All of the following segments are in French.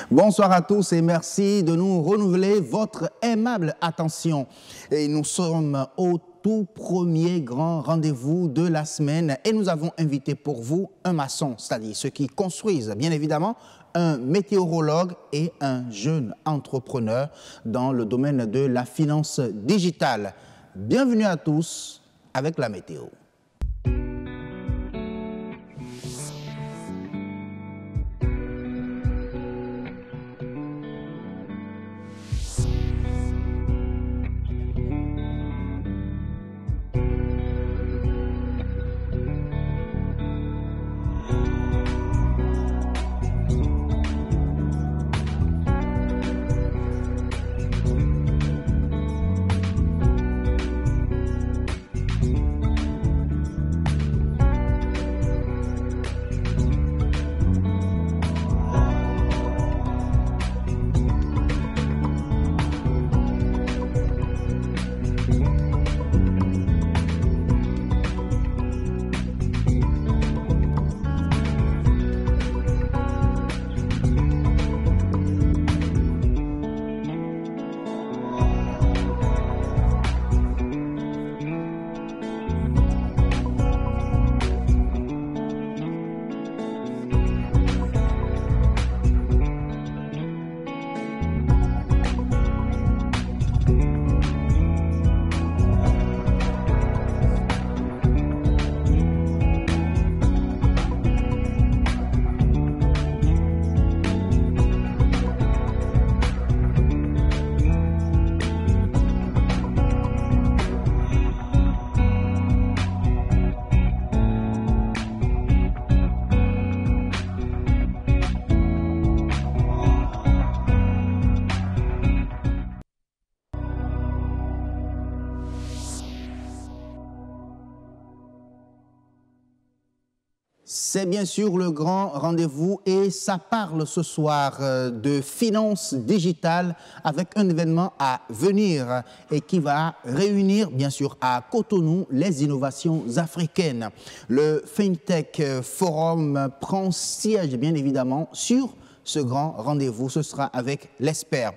Bonsoir à tous et merci de nous renouveler votre aimable attention. Et nous sommes au tout premier grand rendez-vous de la semaine et nous avons invité pour vous un maçon, c'est-à-dire ceux qui construisent bien évidemment, un météorologue et un jeune entrepreneur dans le domaine de la finance digitale. Bienvenue à tous avec la météo. C'est bien sûr le grand rendez-vous et ça parle ce soir de finance digitale avec un événement à venir et qui va réunir bien sûr à Cotonou les innovations africaines. Le FinTech Forum prend siège bien évidemment sur ce grand rendez-vous. Ce sera avec l'ESPER.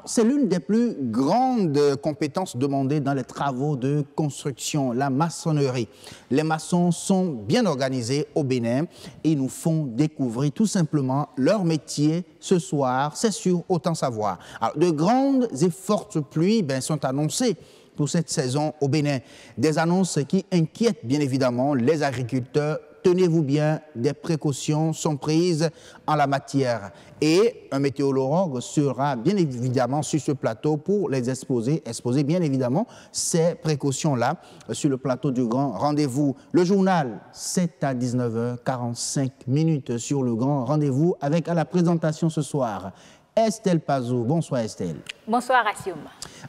C'est l'une des plus grandes compétences demandées dans les travaux de construction, la maçonnerie. Les maçons sont bien organisés au Bénin et nous font découvrir tout simplement leur métier ce soir. C'est sûr, autant savoir. De grandes et fortes pluies sont annoncées pour cette saison au Bénin. Des annonces qui inquiètent bien évidemment les agriculteurs. Tenez-vous bien, des précautions sont prises en la matière. Et un météorologue sera bien évidemment sur ce plateau pour les exposer bien évidemment ces précautions-là sur le plateau du grand rendez-vous. Le journal, c'est à 19h45 sur le grand rendez-vous avec à la présentation ce soir Estelle Pazou. Bonsoir Estelle. Bonsoir Assioum.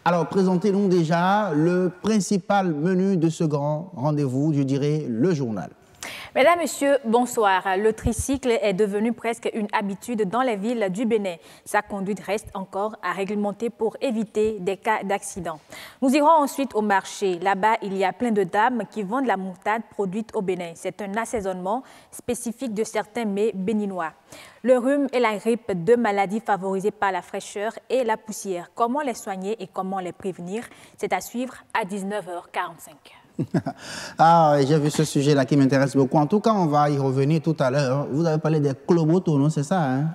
Alors présentez-nous déjà le principal menu de ce grand rendez-vous, je dirais le journal. Mesdames, Messieurs, bonsoir. Le tricycle est devenu presque une habitude dans les villes du Bénin. Sa conduite reste encore à réglementer pour éviter des cas d'accident. Nous irons ensuite au marché. Là-bas, il y a plein de dames qui vendent la moutarde produite au Bénin. C'est un assaisonnement spécifique de certains mets béninois. Le rhume et la grippe, deux maladies favorisées par la fraîcheur et la poussière. Comment les soigner et comment les prévenir? C'est à suivre à 19h45. Ah, j'ai vu ce sujet-là qui m'intéresse beaucoup. En tout cas, on va y revenir tout à l'heure. Vous avez parlé des clobotos, non? C'est ça, hein?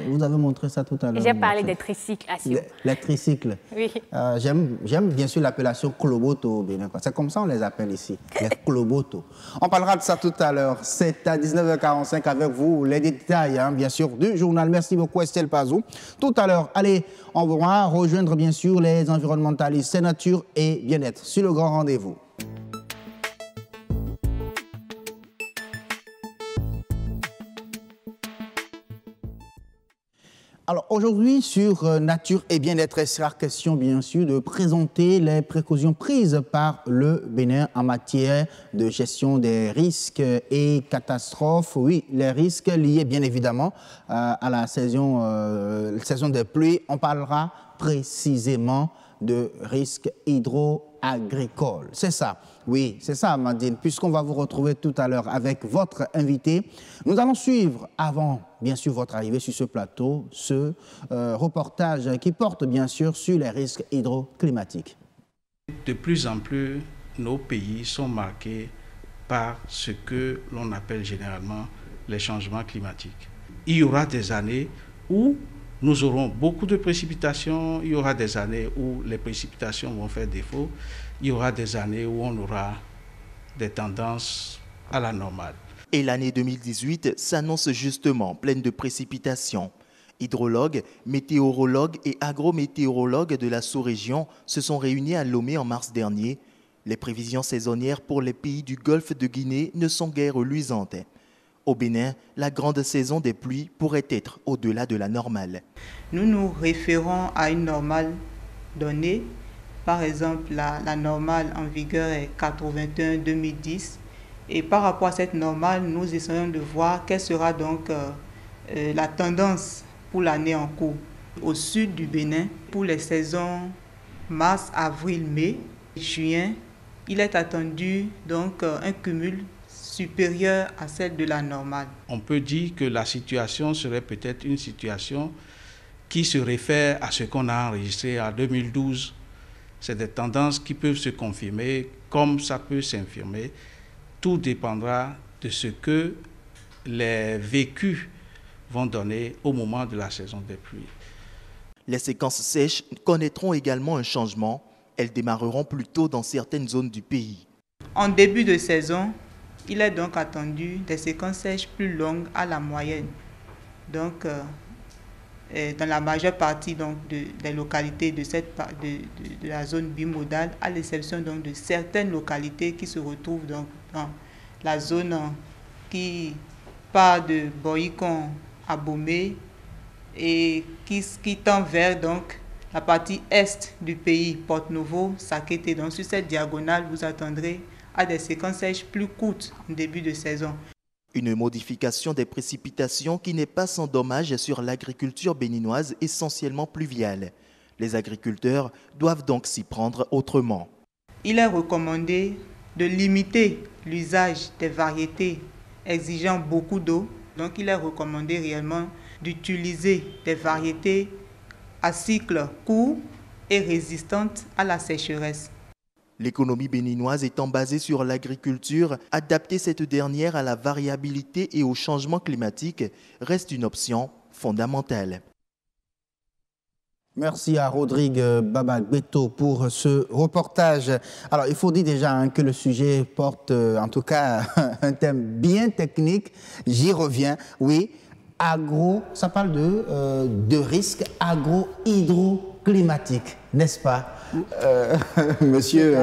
Vous avez montré ça tout à l'heure. J'ai parlé des tricycles, Assioum. Les tricycles. Oui. J'aime bien sûr l'appellation cloboto au Bénin. C'est comme ça on les appelle ici, les clobotos. On parlera de ça tout à l'heure. C'est à 19h45 avec vous, les détails, hein, bien sûr, du journal. Merci beaucoup, Estelle Pazou. Tout à l'heure, allez, on va rejoindre bien sûr les environnementalistes, c'est nature et bien-être sur le grand rendez-vous. Alors aujourd'hui, sur Nature et bien-être, il sera question bien sûr de présenter les précautions prises par le Bénin en matière de gestion des risques et catastrophes. Oui, les risques liés bien évidemment à la saison des pluies. On parlera précisément de risques hydro agricole. C'est ça, oui, c'est ça, Amandine, puisqu'on va vous retrouver tout à l'heure avec votre invité. Nous allons suivre, avant, bien sûr, votre arrivée sur ce plateau, ce reportage qui porte, bien sûr, sur les risques hydroclimatiques. De plus en plus, nos pays sont marqués par ce que l'on appelle généralement les changements climatiques. Il y aura des années où nous aurons beaucoup de précipitations, il y aura des années où les précipitations vont faire défaut, il y aura des années où on aura des tendances à la normale. Et l'année 2018 s'annonce justement pleine de précipitations. Hydrologues, météorologues et agrométéorologues de la sous-région se sont réunis à Lomé en mars dernier. Les prévisions saisonnières pour les pays du golfe de Guinée ne sont guère luisantes. Au Bénin, la grande saison des pluies pourrait être au-delà de la normale. Nous nous référons à une normale donnée. Par exemple, la normale en vigueur est 81-2010. Et par rapport à cette normale, nous essayons de voir quelle sera donc la tendance pour l'année en cours. Au sud du Bénin, pour les saisons mars, avril, mai, juin, il est attendu donc un cumul supérieure à celle de la normale. On peut dire que la situation serait peut-être une situation qui se réfère à ce qu'on a enregistré en 2012. C'est des tendances qui peuvent se confirmer comme ça peut s'infirmer. Tout dépendra de ce que les vécus vont donner au moment de la saison des pluies. Les séquences sèches connaîtront également un changement. Elles démarreront plus tôt dans certaines zones du pays. En début de saison, il est donc attendu des séquences sèches plus longues à la moyenne. Donc, dans la majeure partie donc, des localités de la zone bimodale, à l'exception donc de certaines localités qui se retrouvent donc dans la zone qui part de Boyikon à Bomé et qui tend vers donc la partie est du pays, Porte-Novo, Sakété. Donc sur cette diagonale, vous attendrez à des séquences sèches plus courtes en début de saison. Une modification des précipitations qui n'est pas sans dommage sur l'agriculture béninoise essentiellement pluviale. Les agriculteurs doivent donc s'y prendre autrement. Il est recommandé de limiter l'usage des variétés exigeant beaucoup d'eau. Donc il est recommandé réellement d'utiliser des variétés à cycle court et résistantes à la sécheresse. L'économie béninoise étant basée sur l'agriculture, adapter cette dernière à la variabilité et au changement climatique reste une option fondamentale. Merci à Rodrigue Baba-Gbeto pour ce reportage. Alors, il faut dire déjà que le sujet porte en tout cas un thème bien technique. J'y reviens, oui. Ça parle de risques agro-hydroclimatiques, n'est-ce pas? Monsieur,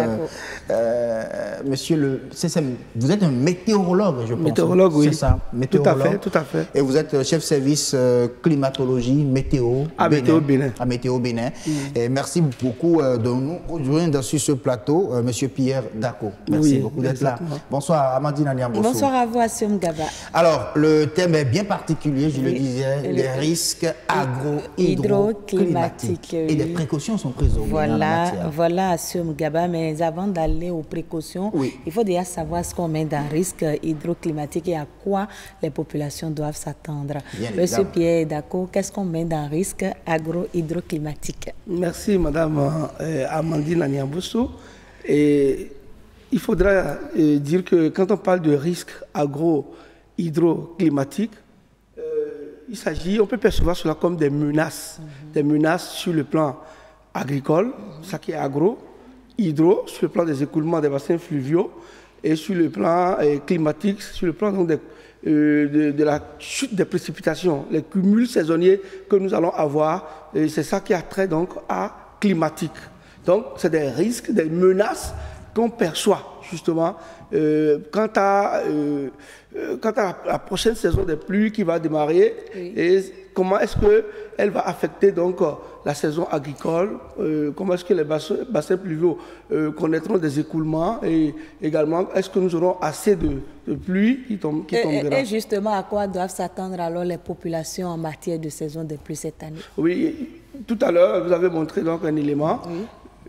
vous êtes un météorologue, je pense. Météorologue, oui. C'est ça, météorologue. Tout à fait. Et vous êtes chef service climatologie, météo à Météo Bénin. À Météo Bénin. Et merci beaucoup de nous rejoindre sur ce plateau, monsieur Pierre Dako. Merci beaucoup d'être là. Bonsoir, Amandine Aniamboso. Bonsoir à vous, Assum Gaba. Alors, le thème est bien particulier, je le disais, les risques agro-hydroclimatiques. Et des précautions sont prises au Bénin. Voilà, Assum Gaba, mais avant d'aller aux précautions, il faut déjà savoir ce qu'on met dans risque hydroclimatique et à quoi les populations doivent s'attendre. Monsieur Pierre Dako, qu'est-ce qu'on met dans risque agro-hydroclimatique? Merci, Madame Amandine Aniamboso. Et il faudra dire que quand on parle de risque agro-hydroclimatique, on peut percevoir cela comme des menaces sur le plan agricole, ça qui est agro, hydro, sur le plan des écoulements des bassins fluviaux, et sur le plan climatique, sur le plan donc, de la chute des précipitations, les cumuls saisonniers que nous allons avoir, c'est ça qui a trait donc à climatique. Donc c'est des risques, des menaces qu'on perçoit justement quant à la prochaine saison des pluies qui va démarrer et comment est-ce qu'elle va affecter donc la saison agricole, comment est-ce que les bassins pluviaux connaîtront des écoulements et également est-ce que nous aurons assez de pluie qui tombera. Et justement, à quoi doivent s'attendre alors les populations en matière de saison des pluies cette année? Oui, tout à l'heure, vous avez montré donc un élément.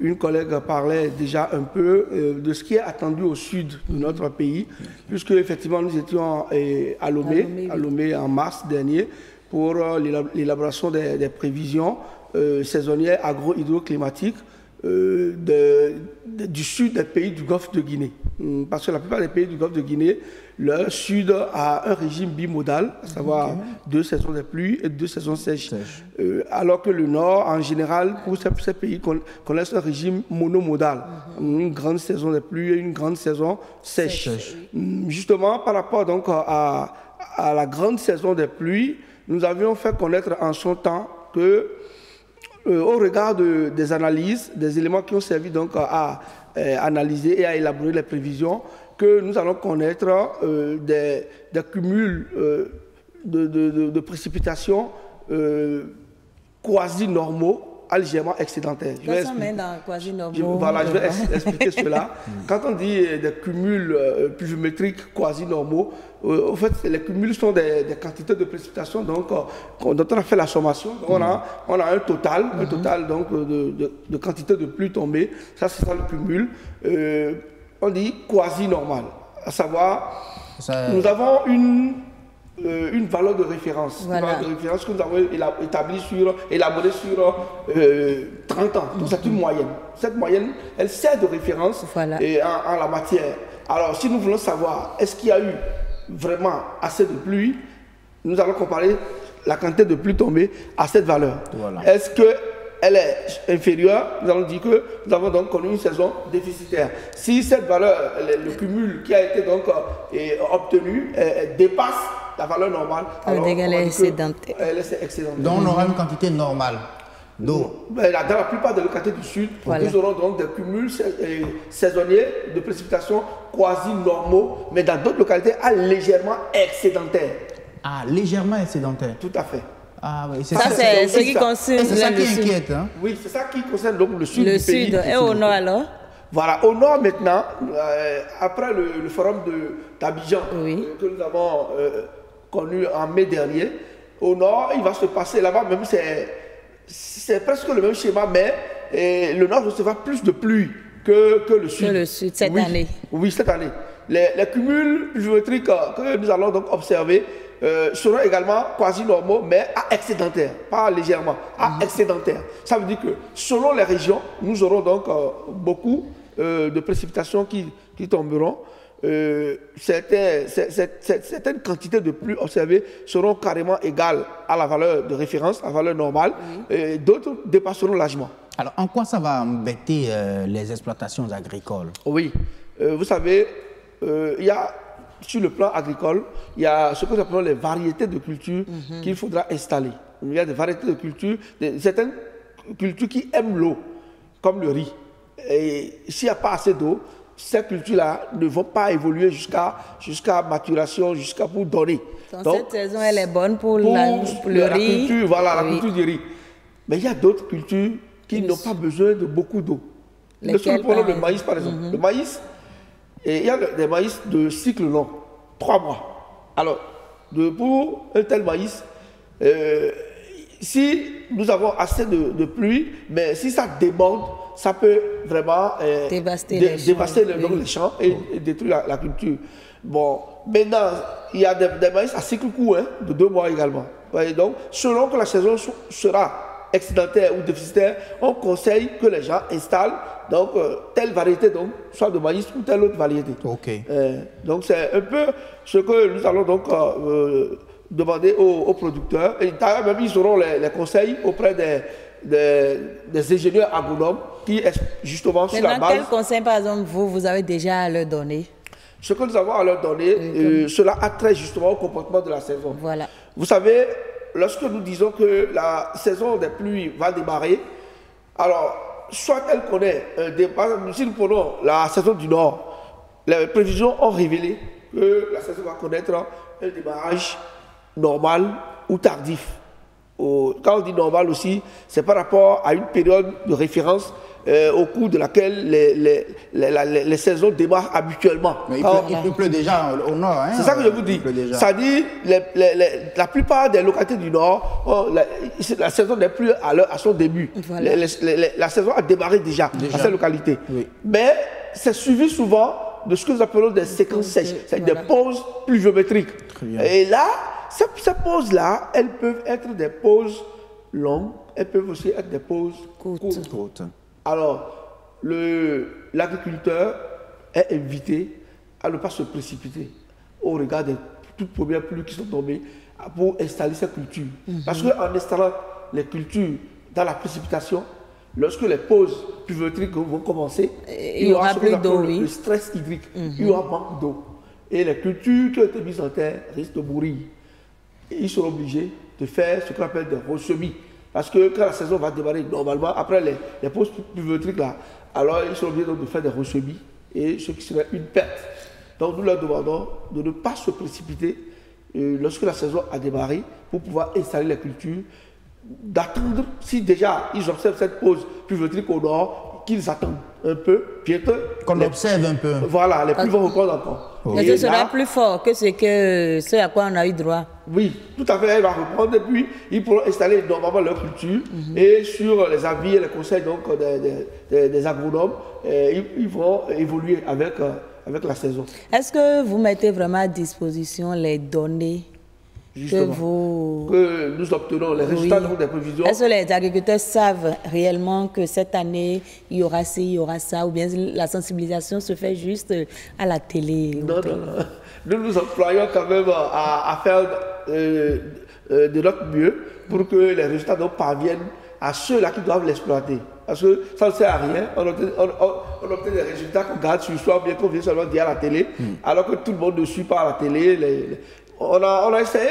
Une collègue parlait déjà un peu de ce qui est attendu au sud de notre pays, puisque effectivement nous étions à Lomé en mars dernier pour l'élaboration des prévisions saisonnières agro-hydroclimatiques du sud des pays du Golfe de Guinée. Parce que la plupart des pays du Golfe de Guinée, le sud a un régime bimodal, à savoir 2 saisons de pluie et 2 saisons sèches. Alors que le nord, en général, pour ces pays, connaissent un régime monomodal. Une grande saison de pluie et une grande saison sèche. Justement, par rapport donc à la grande saison des pluies, nous avions fait connaître en son temps que au regard des analyses, des éléments qui ont servi donc à analyser et à élaborer les prévisions, que nous allons connaître des cumuls de précipitations quasi-normaux à légèrement excédentaires. Qu'est-ce qu'on met dans quasi-normaux? Voilà, je vais expliquer cela. Quand on dit des cumuls pluviométriques quasi-normaux, en fait, les cumuls sont des quantités de précipitations dont on a fait la sommation. Donc, on a un total donc, de quantité de pluie tombée. Ça, c'est ça le cumul. On dit quasi-normal. À savoir, nous avons une valeur de référence. Voilà. Une valeur de référence que nous avons élaborée sur 30 ans. Donc, c'est une moyenne. Cette moyenne, elle sert de référence en la matière. Alors, si nous voulons savoir, est-ce qu'il y a eu vraiment assez de pluie, nous allons comparer la quantité de pluie tombée à cette valeur. Voilà. Est-ce qu'elle est inférieure? Nous allons dire que nous avons donc connu une saison déficitaire. Si cette valeur, le cumul qui a été donc obtenu, dépasse la valeur normale, alors elle est excédentaire. Donc on aura une quantité normale d'eau. Dans la plupart des localités du sud, nous aurons donc des cumuls saisonniers de précipitations quasi-normaux, mais dans d'autres localités, légèrement excédentaires. Ah, légèrement excédentaire. Tout à fait. Ah oui, c'est ça ce qui concerne c'est ça qui inquiète. Hein? Oui, c'est ça qui concerne donc le sud du pays. Le sud. Et au nord alors? Voilà, au nord maintenant, après le forum d'Abidjan que nous avons connu en mai dernier, au nord, il va se passer là-bas, même c'est presque le même schéma, mais le nord recevra plus de pluie que le sud. Que le sud cette année. Oui, cette année. Les cumuls pluviométriques que nous allons donc observer seront également quasi-normaux, mais à excédentaire, pas légèrement, à excédentaire. Ça veut dire que selon les régions, nous aurons donc beaucoup de précipitations qui tomberont. Certaines quantités de pluie observées seront carrément égales à la valeur de référence, à la valeur normale, et d'autres dépasseront largement. Alors, en quoi ça va embêter les exploitations agricoles? Oui, vous savez, il y a sur le plan agricole, il y a ce que nous appelons les variétés de cultures qu'il faudra installer. Il y a des variétés de cultures, certaines cultures qui aiment l'eau, comme le riz. Et s'il n'y a pas assez d'eau, ces cultures-là ne vont pas évoluer jusqu'à maturation, jusqu'à pour donner. Donc, cette saison, elle est bonne pour le riz. Culture, voilà, la culture du riz. Mais il y a d'autres cultures qui n'ont pas besoin de beaucoup d'eau. Le maïs, par exemple. Le maïs, et il y a des maïs de cycle long, 3 mois. Alors, pour un tel maïs, si nous avons assez de pluie, mais si ça déborde, ça peut vraiment dévaster les champs et détruire la culture. Bon, maintenant, il y a des maïs à cycle court, de 2 mois également. Et donc, selon que la saison sera excédentaire ou déficitaire, on conseille que les gens installent donc telle variété, donc soit de maïs ou telle autre variété. Donc c'est un peu ce que nous allons donc demander aux producteurs. Et d'ailleurs même ils auront les conseils auprès des ingénieurs agronomes qui justement sur la base. Quel conseil par exemple vous avez déjà à leur donner? Ce que nous avons à leur donner, cela a trait justement au comportement de la saison. Voilà. Vous savez, lorsque nous disons que la saison des pluies va démarrer, alors, soit elle connaît un départ, si nous prenons la saison du Nord, les prévisions ont révélé que la saison va connaître un démarrage normal ou tardif. Quand on dit normal aussi, c'est par rapport à une période de référence au cours de laquelle les saisons démarrent habituellement. Mais il pleut déjà au nord. Hein, c'est ça que je vous dis. C'est-à-dire, la plupart des localités du nord, la saison n'est plus à son début. Voilà. La saison a démarré déjà. À cette localité. Oui. Mais c'est suivi souvent de ce que nous appelons des séquences sèches, c'est des pauses pluviométriques. Et là, ces pauses-là, elles peuvent être des pauses longues, elles peuvent aussi être des pauses courtes. Alors, l'agriculteur est invité à ne pas se précipiter au regard des toutes premières pluies qui sont tombées pour installer ses cultures. Parce qu'en installant les cultures dans la précipitation, lorsque les pauses pluviométriques vont commencer, il y aura plus d'eau, le stress hydrique, il y aura manque d'eau. Et les cultures qui ont été mises en terre risquent de mourir. Et ils seront obligés de faire ce qu'on appelle des ressemis. Parce que quand la saison va démarrer, normalement, après les pauses pluviométriques, là, alors ils sont obligés donc de faire des ressemis, et ce qui serait une perte. Donc nous leur demandons de ne pas se précipiter lorsque la saison a démarré pour pouvoir installer les cultures, d'attendre, si déjà ils observent cette pause pluviométrique au nord, qu'ils attendent un peu, bientôt. Qu'on observe un peu. Voilà, les pluies vont reprendre encore. Mais ce sera plus fort que ce à quoi on a eu droit. Oui, tout à fait, elle va reprendre et puis ils pourront installer normalement leur culture et sur les avis et les conseils donc, des agronomes, ils vont évoluer avec la saison. Est-ce que vous mettez vraiment à disposition les données que nous obtenons, les résultats des prévisions? Est-ce que les agriculteurs savent réellement que cette année, il y aura ci, il y aura ça, ou bien la sensibilisation se fait juste à la télé? Non. Nous nous employons quand même à faire de notre mieux pour que les résultats parviennent à ceux-là qui doivent l'exploiter. Parce que ça ne sert à rien. On obtient des résultats qu'on garde sur soi, bien qu'on vient seulement dire à la télé, alors que tout le monde ne suit pas à la télé. On a essayé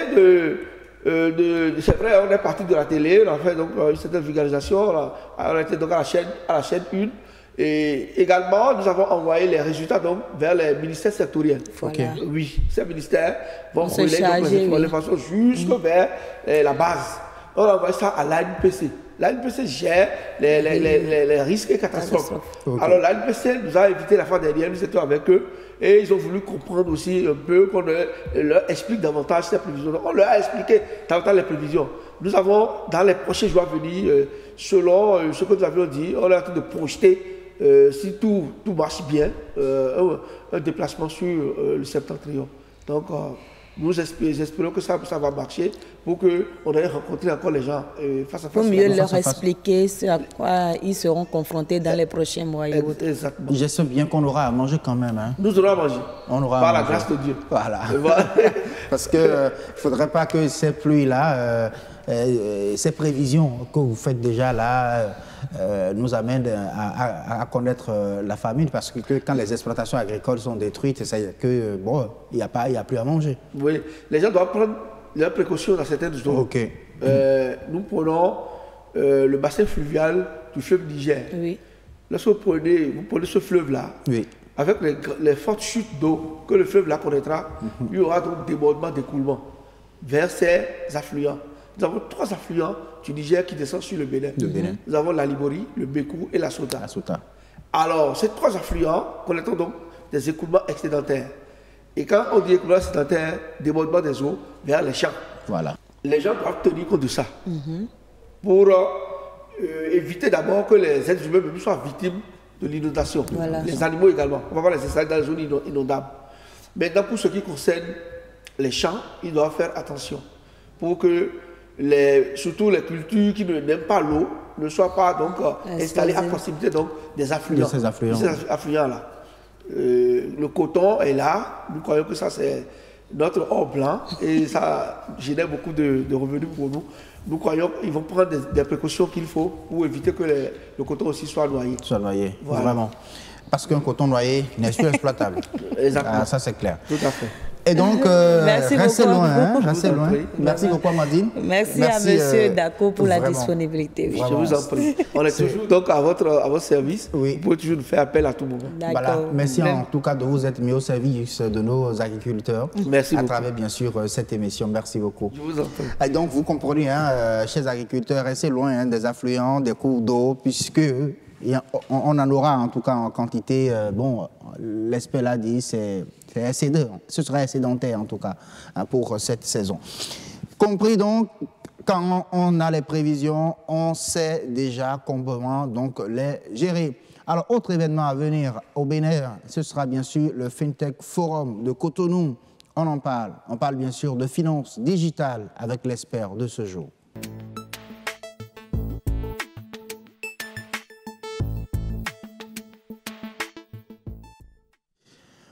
c'est vrai, on est parti de la télé, on a fait donc une certaine vulgarisation, on était donc à la chaîne 1, et également nous avons envoyé les résultats donc vers les ministères sectoriels. Voilà. Oui, ces ministères vont relayer les informations jusque vers la base. On a envoyé ça à l'ANPC. L'ANPC gère les risques et catastrophes. Alors l'ANPC nous a invité la fois dernière, nous étions avec eux, et ils ont voulu comprendre aussi un peu, qu'on leur explique davantage ces prévisions. On leur a expliqué davantage les prévisions. Nous avons, dans les prochains jours à venir, selon ce que nous avions dit, on est en train de projeter, si tout marche bien, un déplacement sur le septentrion. Donc, nous espérons que ça va marcher pour qu'on aille rencontrer encore les gens face à face. Pour mieux leur expliquer ce à quoi ils seront confrontés dans les prochains mois et autres. Exactement. J'espère bien qu'on aura à manger quand même. Hein. Nous aurons à manger. On aura par la grâce de Dieu. Voilà. Parce qu'il ne faudrait pas que ces pluies-là, ces prévisions que vous faites déjà là, nous amènent à connaître la famine, parce que quand les exploitations agricoles sont détruites, c'est que bon, il n'y a plus à manger. Oui, les gens doivent prendre leurs précautions dans certaines zones. Okay. Nous prenons le bassin fluvial du fleuve Niger. Oui. Lorsque vous prenez ce fleuve-là, oui, avec les fortes chutes d'eau que le fleuve là connaîtra, il y aura donc débordement, d'écoulement vers ces affluents. Nous avons 3 affluents du Niger qui descendent sur le Bénin. Nous avons la Libori, le Békou et la Sota. Alors, ces 3 affluents connaissent donc des écoulements excédentaires. Et quand on dit écoulement excédentaire, débordement des eaux vers les champs. Voilà. Les gens doivent tenir compte de ça pour éviter d'abord que les êtres humains soient victimes de l'inondation. Voilà. Les animaux également. On va pas les installer dans les zones inondables. Maintenant, pour ce qui concerne les champs, ils doivent faire attention pour que surtout les cultures qui n'aiment pas l'eau ne soient pas donc installées à proximité donc des affluents. Ces affluents-là. Le coton est là. Nous croyons que ça c'est notre or blanc et ça génère beaucoup de revenus pour nous. Nous croyons qu'ils vont prendre des précautions qu'il faut pour éviter que le coton aussi soit noyé. Voilà. Vraiment. Parce qu'un coton noyé n'est plus exploitable. Exactement. Ça c'est clair. Tout à fait. Et donc, restez loin. Merci beaucoup, Amadine. Merci à M. Dako pour la disponibilité. Oui. Je vous en prie. On est toujours donc à votre service. Oui. Vous pouvez toujours nous faire appel à tout moment. Voilà. Merci en tout cas de vous être mis au service de nos agriculteurs. Merci beaucoup. À travers, bien sûr, cette émission. Merci beaucoup. Je vous en prie. Et donc, vous comprenez, chers agriculteurs, restez loin des affluents, des cours d'eau, puisque on en aura en tout cas en quantité. Bon, l'ESPEL a dit c'est ce serait excédentaire en tout cas pour cette saison. Compris donc, quand on a les prévisions, on sait déjà comment donc les gérer. Alors, autre événement à venir au Bénin, ce sera bien sûr le FinTech Forum de Cotonou. On en parle. On parle bien sûr de finances digitales avec l'expert de ce jour.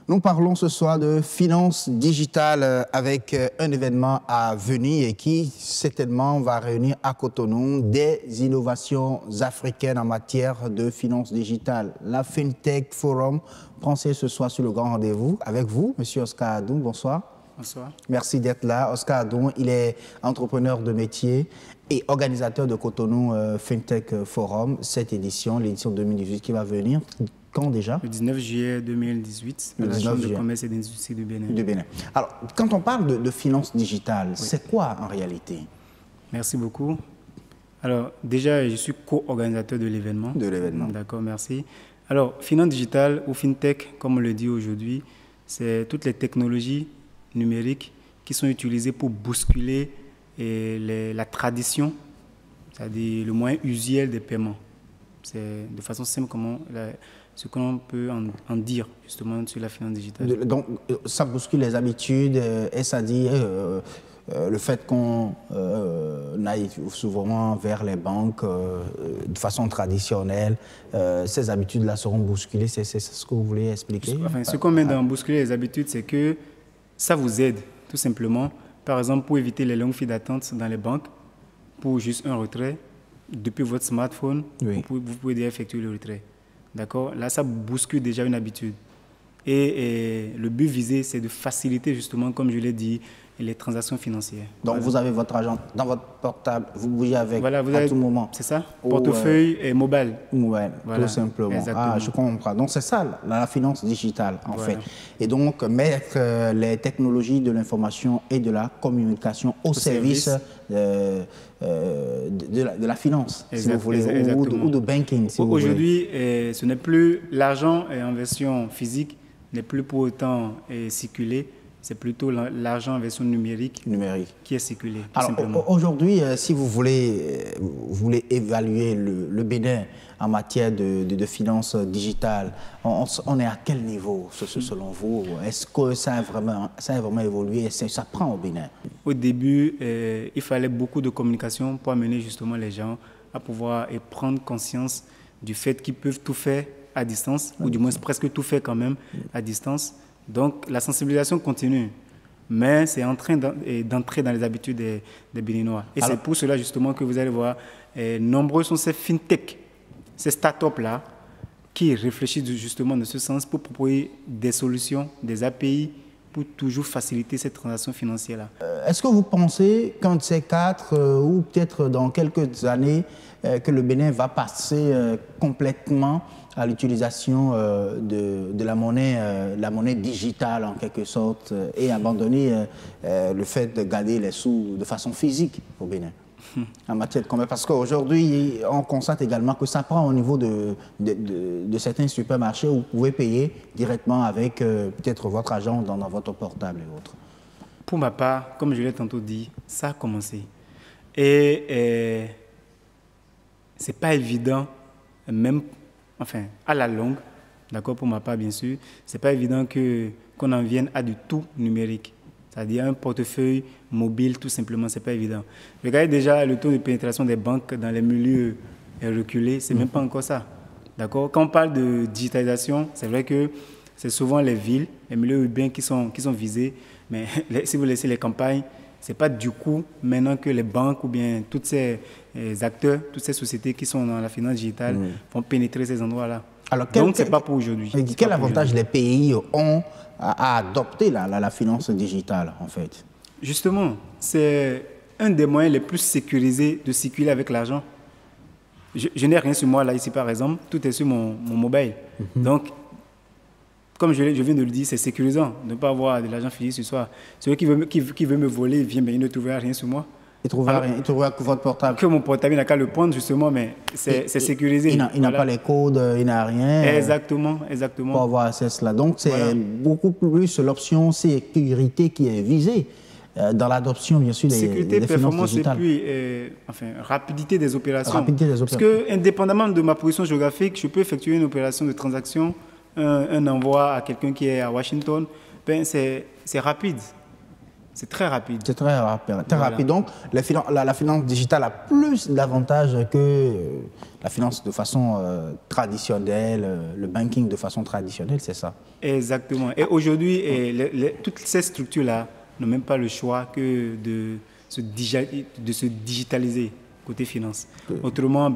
Nous parlons ce soir de finances digitales avec un événement à venir et qui certainement va réunir à Cotonou des innovations africaines en matière de finances digitales. La FinTech Forum prend ce soir sur le grand rendez-vous avec vous, M. Oscar Adoum. Bonsoir. Bonsoir. Merci d'être là. Oscar Adoum, il est entrepreneur de métier et organisateur de Cotonou FinTech Forum, cette édition, l'édition 2018 qui va venir. Quand déjà? Le 19 juillet 2018, à la Chambre de commerce et d'industrie du Bénin. Alors, quand on parle de finances digitales, c'est quoi en réalité? Merci beaucoup. Alors, déjà, je suis co-organisateur de l'événement. D'accord, merci. Alors, finance digitale ou FinTech, comme on le dit aujourd'hui, c'est toutes les technologies numériques qui sont utilisées pour bousculer la tradition, c'est-à-dire le moyen usuel des paiements. C'est de façon simple ce qu'on peut en dire justement sur la finance digitale. Donc, ça bouscule les habitudes et ça dit le fait qu'on aille souvent vers les banques de façon traditionnelle, ces habitudes-là seront bousculées. C'est ce que vous voulez expliquer? Enfin, ce qu'on met dans bousculer les habitudes, c'est que ça vous aide tout simplement. Par exemple, pour éviter les longues files d'attente dans les banques, pour juste un retrait, depuis votre smartphone, vous pouvez déjà effectuer le retrait. D'accord? Là, ça bouscule déjà une habitude. Et le but visé, c'est de faciliter justement, comme je l'ai dit, les transactions financières. Donc, vous avez votre argent dans votre portable, vous bougez avec à tout moment. C'est ça? Portefeuille et mobile. Tout simplement. Exactement. Je comprends. Donc, c'est ça, la finance digitale, en fait. Et donc, mettre les technologies de l'information et de la communication au service de la finance, si vous voulez, ou de banking, si vous voulez. Aujourd'hui, ce n'est plus l'argent en version physique, n'est plus pour autant circulé. C'est plutôt l'argent en version numérique qui est circulé. Alors aujourd'hui, si vous voulez évaluer le Bénin en matière de finances digitales, on est à quel niveau selon vous? Est-ce que ça a vraiment évolué? Est-ce que ça prend au Bénin? Au début, il fallait beaucoup de communication pour amener justement les gens à pouvoir prendre conscience du fait qu'ils peuvent tout faire à distance, ou du moins presque tout faire quand même à distance. Donc, la sensibilisation continue, mais c'est en train d'entrer dans les habitudes des Béninois. Et c'est pour cela, justement, que vous allez voir, nombreux sont ces fintech, ces startups-là, qui réfléchissent justement dans ce sens pour proposer des solutions, des API, pour toujours faciliter cette transaction financière-là. Est-ce que vous pensez qu'un de ces quatre, ou peut-être dans quelques années, que le Bénin va passer complètement à l'utilisation de la monnaie digitale en quelque sorte, et abandonner le fait de garder les sous de façon physique au Bénin en matière de commerce? Parce qu'aujourd'hui, on constate également que ça prend au niveau de certains supermarchés où vous pouvez payer directement avec peut-être votre argent dans votre portable et autres. Pour ma part, comme je l'ai tantôt dit, ça a commencé. Et c'est pas évident, même à la longue, d'accord, pour ma part, bien sûr, c'est pas évident qu'on en vienne à du tout numérique. C'est-à-dire un portefeuille mobile, tout simplement, c'est pas évident. Regardez déjà le taux de pénétration des banques dans les milieux reculés, c'est même pas encore ça. D'accord? Quand on parle de digitalisation, c'est vrai que c'est souvent les villes, les milieux urbains qui sont visés, mais si vous laissez les campagnes, c'est pas du coup maintenant que les banques ou bien tous ces acteurs, toutes ces sociétés qui sont dans la finance digitale vont pénétrer ces endroits-là. Donc, ce n'est pas pour aujourd'hui. Quel avantage les pays ont à adopter la finance digitale, en fait? Justement, c'est un des moyens les plus sécurisés de circuler avec l'argent. Je n'ai rien sur moi, là, ici, par exemple. Tout est sur mon mobile. Donc, comme je viens de le dire, c'est sécurisant de ne pas avoir de l'argent physique ce soir. Celui qui veut me voler vient, mais il ne trouvera rien sur moi. Il trouvera que votre portable. Que mon portable, il n'a qu'à le prendre justement, mais c'est sécurisé. Il n'a pas les codes, il n'a rien. Exactement. Pour avoir accès à cela. Donc, c'est beaucoup plus l'option sécurité qui est visée dans l'adoption, bien sûr, des finances digitales. Sécurité, performance et puis rapidité des opérations. Parce que, indépendamment de ma position géographique, je peux effectuer une opération de transaction, un envoi à quelqu'un qui est à Washington. Ben, c'est rapide. C'est très rapide. C'est très rapide. Donc, la finance digitale a plus d'avantages que la finance de façon traditionnelle, le banking de façon traditionnelle, c'est ça? Exactement. Et aujourd'hui, toutes ces structures-là n'ont même pas le choix que de se digitaliser côté finance. Autrement,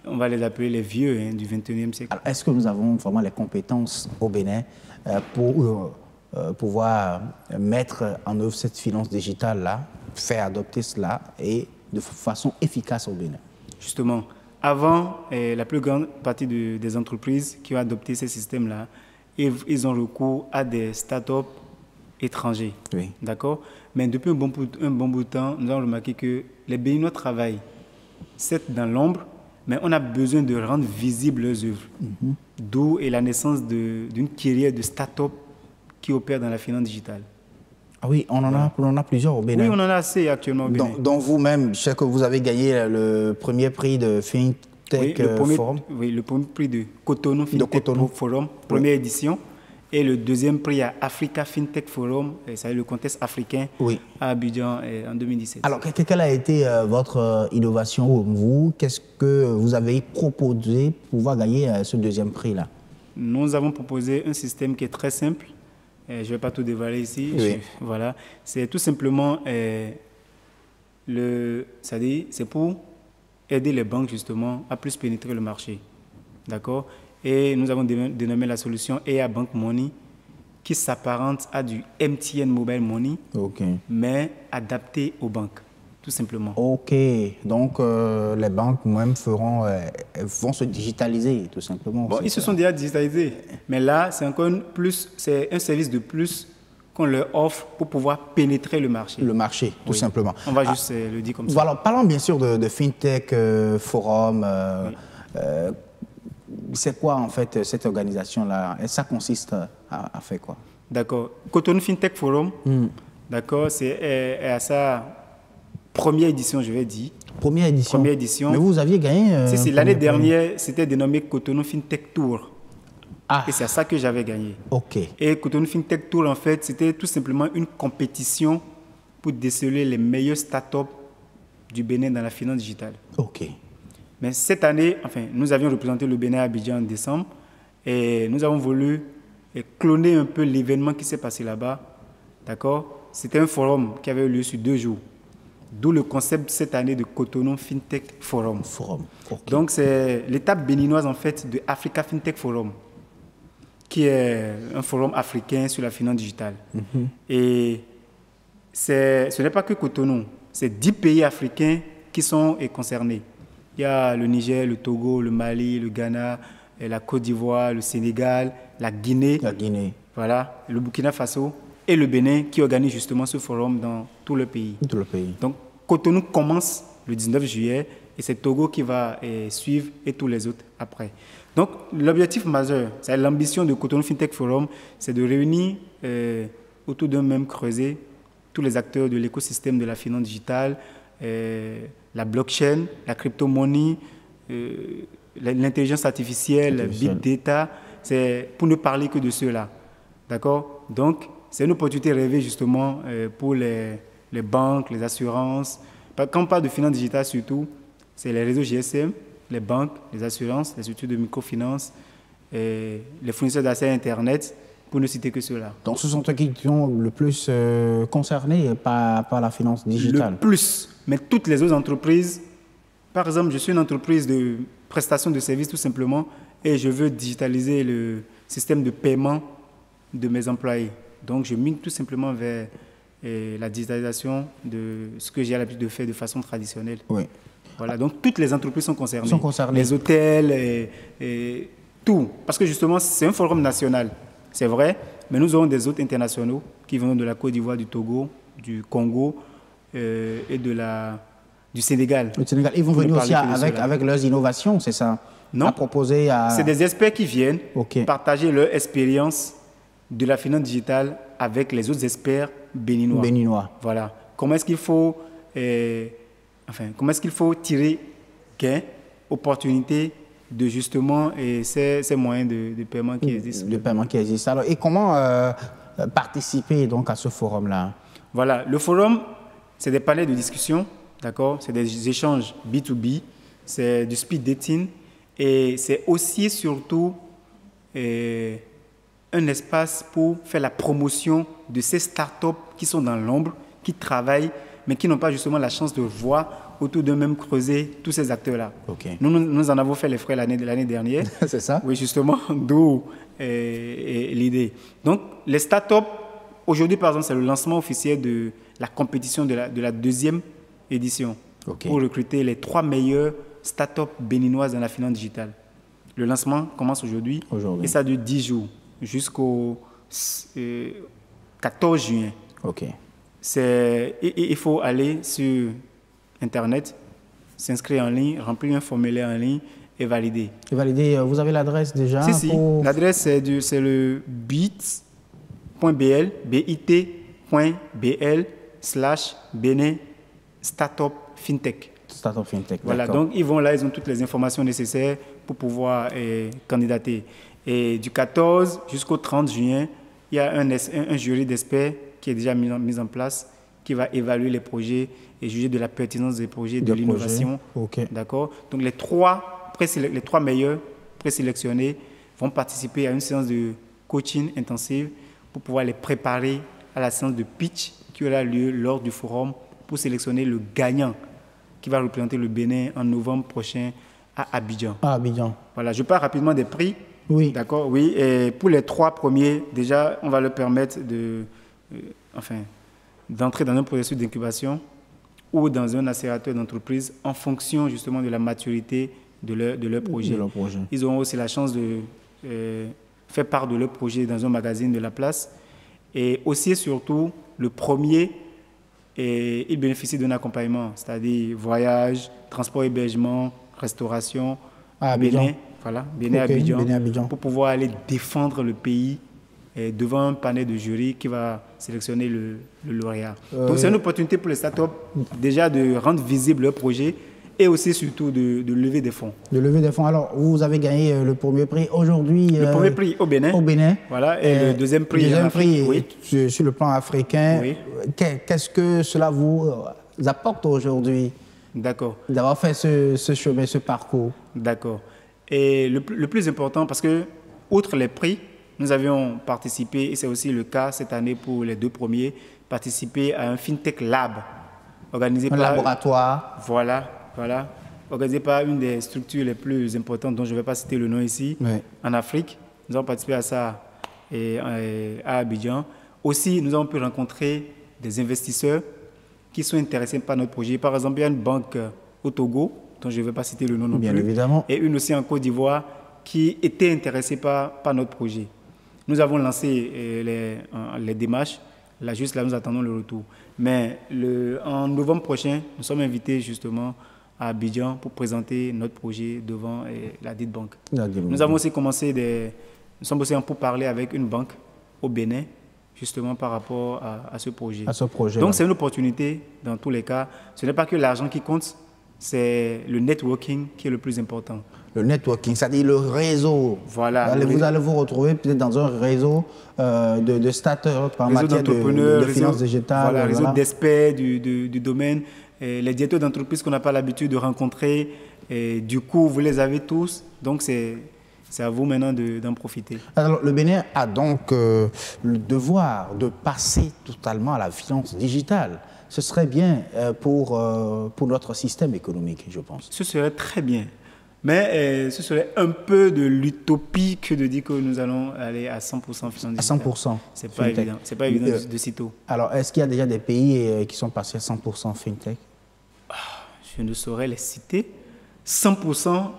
on va les appeler les vieux du 21e siècle. Est-ce que nous avons vraiment les compétences au Bénin pour pouvoir mettre en œuvre cette finance digitale-là, faire adopter cela et de façon efficace au Bénin? Justement, avant, la plus grande partie des entreprises qui ont adopté ces systèmes-là, ils ont recours à des start-up étrangers. Oui. D'accord? Mais depuis un bon bout de temps, nous avons remarqué que les Béninois travaillent, certes dans l'ombre, mais on a besoin de rendre visibles leurs œuvres. D'où est la naissance d'une kyrielle de start-up qui opèrent dans la finance digitale. Ah oui, on en a plusieurs au Bénin. Oui, on en a assez actuellement au Bénin. Donc vous-même, je sais que vous avez gagné le premier prix de FinTech Forum. Oui, le premier prix de Cotonou FinTech Forum, première édition. Et le deuxième prix à Africa FinTech Forum, c'est le contest africain à Abidjan en 2017. Alors, quelle a été votre innovation pour vous? Qu'est-ce que vous avez proposé pour pouvoir gagner ce deuxième prix-là? Nous avons proposé un système qui est très simple. Je ne vais pas tout dévoiler ici. Oui. Voilà. C'est tout simplement, c'est pour aider les banques justement à plus pénétrer le marché. D'accord? Et nous avons dénommé la solution EA Bank Money, qui s'apparente à du MTN Mobile Money, mais adapté aux banques, tout simplement. OK. Donc, les banques même vont se digitaliser, tout simplement. Bon, ils se sont déjà digitalisés, mais là, c'est encore c'est un service de plus qu'on leur offre pour pouvoir pénétrer le marché. Le marché, tout simplement. On va juste le dire comme ça. Voilà, parlons bien sûr de FinTech Forum. C'est quoi en fait cette organisation-là? Et ça consiste à faire quoi? D'accord. Cotonou FinTech Forum, d'accord, c'est à sa première édition, je vais dire. Première édition. Mais vous aviez gagné l'année dernière, c'était dénommé Cotonou FinTech Tour. Et c'est à ça que j'avais gagné. OK. Et Cotonou FinTech Tour, en fait, c'était tout simplement une compétition pour déceler les meilleures startups du Bénin dans la finance digitale. OK. Mais cette année, nous avions représenté le Bénin à Abidjan en décembre et nous avons voulu cloner un peu l'événement qui s'est passé là-bas. D'accord? C'était un forum qui avait eu lieu sur 2 jours. D'où le concept cette année de Cotonou FinTech Forum. Okay. Donc, c'est l'étape béninoise en fait de Africa FinTech Forum, qui est un forum africain sur la finance digitale. Et ce n'est pas que Cotonou, c'est 10 pays africains qui sont concernés. Il y a le Niger, le Togo, le Mali, le Ghana, la Côte d'Ivoire, le Sénégal, la Guinée. Voilà, le Burkina Faso et le Bénin qui organisent justement ce forum dans tout le pays. Donc, Cotonou commence le 19 juillet et c'est Togo qui va suivre et tous les autres après. Donc, l'objectif majeur, c'est l'ambition de Cotonou FinTech Forum, c'est de réunir autour d'un même creuset tous les acteurs de l'écosystème de la finance digitale, la blockchain, la crypto-monnaie, l'intelligence artificielle, big data, c'est pour ne parler que de ceux-là. D'accord? Donc, c'est une opportunité rêvée justement pour les banques, les assurances. Quand on parle de finance digitale surtout, c'est les réseaux GSM, les banques, les assurances, les structures de microfinance, les fournisseurs d'accès à Internet, pour ne citer que ceux-là. Donc, ce sont eux qui sont le plus concernés par la finance digitale? Le plus. Mais toutes les autres entreprises, par exemple, je suis une entreprise de prestation de services tout simplement et je veux digitaliser le système de paiement de mes employés. Donc, je migre tout simplement vers la digitalisation de ce que j'ai l'habitude de faire de façon traditionnelle. Oui. Voilà, donc toutes les entreprises sont concernées. Les hôtels, et tout. Parce que justement, c'est un forum national, c'est vrai, mais nous avons des hôtes internationaux qui viennent de la Côte d'Ivoire, du Togo, du Congo, et du Sénégal. Le Sénégal, ils vont venir aussi avec leurs innovations, c'est ça? Non, à proposer à... c'est des experts qui viennent partager leur expérience de la finance digitale avec les autres experts béninois. Voilà. Comment est-ce qu'il faut, tirer gain, opportunité de justement ces moyens de paiement qui existent. De paiement qui existent. Alors, et comment participer donc à ce forum-là? Voilà. Le forum, c'est des panels de discussion, d'accord? C'est des échanges B2B, c'est du speed dating. Et c'est aussi surtout un espace pour faire la promotion de ces startups qui sont dans l'ombre, qui travaillent, mais qui n'ont pas justement la chance de voir autour d'eux-mêmes creuser tous ces acteurs-là. Okay. Nous en avons fait les frais l'année dernière. C'est ça? Oui, justement, d'où l'idée. Donc, les startups, aujourd'hui, par exemple, c'est le lancement officiel de la compétition de la deuxième édition pour recruter les 3 meilleurs start-up béninoise dans la finance digitale. Le lancement commence aujourd'hui et ça dure 10 jours jusqu'au 14 juin. Il faut aller sur Internet, s'inscrire en ligne, remplir un formulaire en ligne et valider. Vous avez l'adresse déjà? Si. L'adresse, c'est le bit.bl, bit.bl/Bénin Startup Fintech. Startup Fintech. Voilà, donc ils vont là, ils ont toutes les informations nécessaires pour pouvoir candidater. Et du 14 jusqu'au 30 juin, il y a un jury d'experts qui est déjà mis en place, qui va évaluer les projets et juger de la pertinence des projets, de l'innovation. D'accord. Donc les trois meilleurs présélectionnés vont participer à une séance de coaching intensive pour pouvoir les préparer à la séance de pitch qui aura lieu lors du forum pour sélectionner le gagnant qui va représenter le Bénin en novembre prochain à Abidjan. Voilà, je parle rapidement des prix. Oui. D'accord, oui. Et pour les 3 premiers, déjà, on va leur permettre d'entrer dans un processus d'incubation ou dans un accélérateur d'entreprise en fonction justement de la maturité de leur projet. Ils auront aussi la chance de faire part de leur projet dans un magazine de la place. Et aussi et surtout, le premier, il bénéficie d'un accompagnement, c'est-à-dire voyage, transport, hébergement, restauration, Bénin, Abidjan, pour pouvoir aller défendre le pays devant un panel de jury qui va sélectionner le lauréat. Donc c'est une opportunité pour les startups déjà de rendre visible leur projet et aussi surtout de lever des fonds. De lever des fonds. Alors, vous avez gagné le premier prix aujourd'hui. Le premier prix au Bénin. Voilà, et le deuxième prix. Sur le plan africain. Oui. Qu'est-ce que cela vous apporte aujourd'hui? D'accord. D'avoir fait ce chemin, ce parcours. D'accord. Et le plus important, parce que, outre les prix, nous avions participé, et c'est aussi le cas cette année pour les 2 premiers, participer à un FinTech Lab organisé par... Un laboratoire. Voilà, organisé par une des structures les plus importantes, dont je ne vais pas citer le nom ici, en Afrique. Nous avons participé à ça à Abidjan. Aussi, nous avons pu rencontrer des investisseurs qui sont intéressés par notre projet. Par exemple, il y a une banque au Togo, dont je ne vais pas citer le nom non plus. Bien évidemment. Et une aussi en Côte d'Ivoire qui était intéressée par notre projet. Nous avons lancé les démarches. Là, juste là, nous attendons le retour. Mais en novembre prochain, nous sommes invités justement à Abidjan pour présenter notre projet devant la dite banque. Nous avons aussi commencé nous sommes aussi en pourparlers avec une banque au Bénin, justement par rapport à ce projet. Donc, c'est une opportunité dans tous les cas. Ce n'est pas que l'argent qui compte, c'est le networking qui est le plus important. Le networking, c'est-à-dire le réseau. Voilà. Vous allez vous retrouver peut-être dans un réseau de startups en matière de finances digitales. Voilà, réseau d'experts du domaine. Et les directeurs d'entreprise qu'on n'a pas l'habitude de rencontrer. Et du coup, vous les avez tous. Donc, c'est à vous maintenant d'en profiter. Alors, le Bénin a donc le devoir de passer totalement à la finance digitale. Ce serait bien pour notre système économique, je pense. Ce serait très bien. Mais ce serait un peu de l'utopie que de dire que nous allons aller à 100% finance digitale. À 100%. C'est pas évident. C'est pas évident de sitôt. Alors, est-ce qu'il y a déjà des pays qui sont passés à 100% fintech? Je ne saurais les citer. 100%,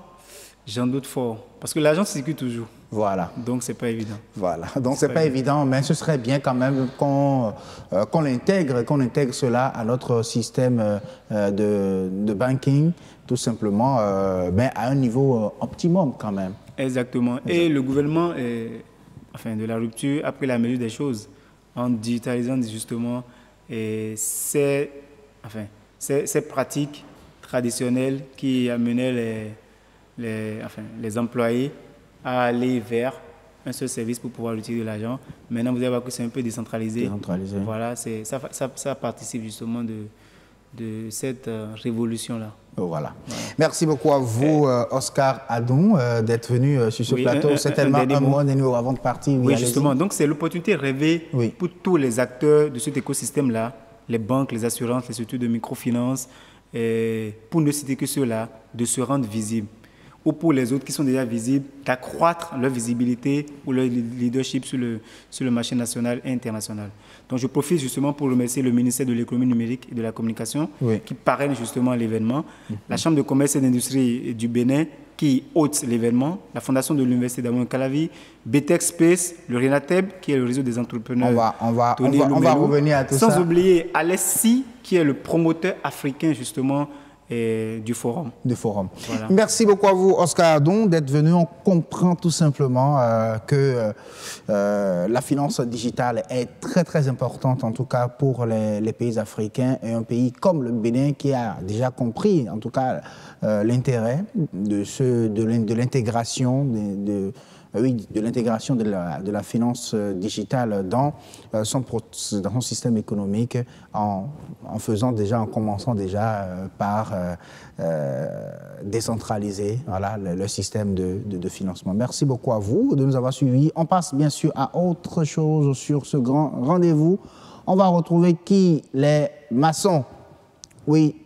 J'en doute fort. Parce que l'argent circule toujours. Voilà. Donc, ce n'est pas évident. Voilà. Donc, ce n'est pas évident, mais ce serait bien quand même qu'on intègre cela à notre système de banking, tout simplement, à un niveau optimum quand même. Exactement. Et le gouvernement de la rupture a pris la mesure des choses en digitalisant justement ces pratiques traditionnelles qui amenaient les employés à aller vers un seul service pour pouvoir utiliser l'argent. Maintenant, vous allez voir que c'est un peu décentralisé. Voilà, ça participe justement de cette révolution-là. Voilà. Merci beaucoup à vous, Oscar Adon, d'être venu sur ce plateau. C'est tellement un mot de nous avant de partir. Oui, justement. Donc, c'est l'opportunité rêvée pour tous les acteurs de cet écosystème-là, les banques, les assurances, les structures de microfinance, pour ne citer que ceux-là, de se rendre visibles. Ou pour les autres qui sont déjà visibles, d'accroître leur visibilité ou leur leadership sur le marché national et international. Donc, je profite justement pour remercier le ministère de l'économie numérique et de la communication qui parraine justement l'événement, la Chambre de commerce et d'industrie du Bénin qui hôte l'événement, la Fondation de l'Université d'Amon Calavi, BTEC Space, le RENATEB qui est le réseau des entrepreneurs. On va revenir à tout ça. Sans oublier Alessi qui est le promoteur africain justement du forum. Voilà. Merci beaucoup à vous, Oscar Adon, d'être venu. On comprend tout simplement que la finance digitale est très, très importante, en tout cas pour les pays africains, et un pays comme le Bénin qui a déjà compris, en tout cas, l'intérêt de l'intégration de l'intégration de la finance digitale dans son système économique en commençant déjà par décentraliser le système de financement. Merci beaucoup à vous de nous avoir suivis. On passe bien sûr à autre chose sur ce grand rendez-vous. On va retrouver les maçons. Oui,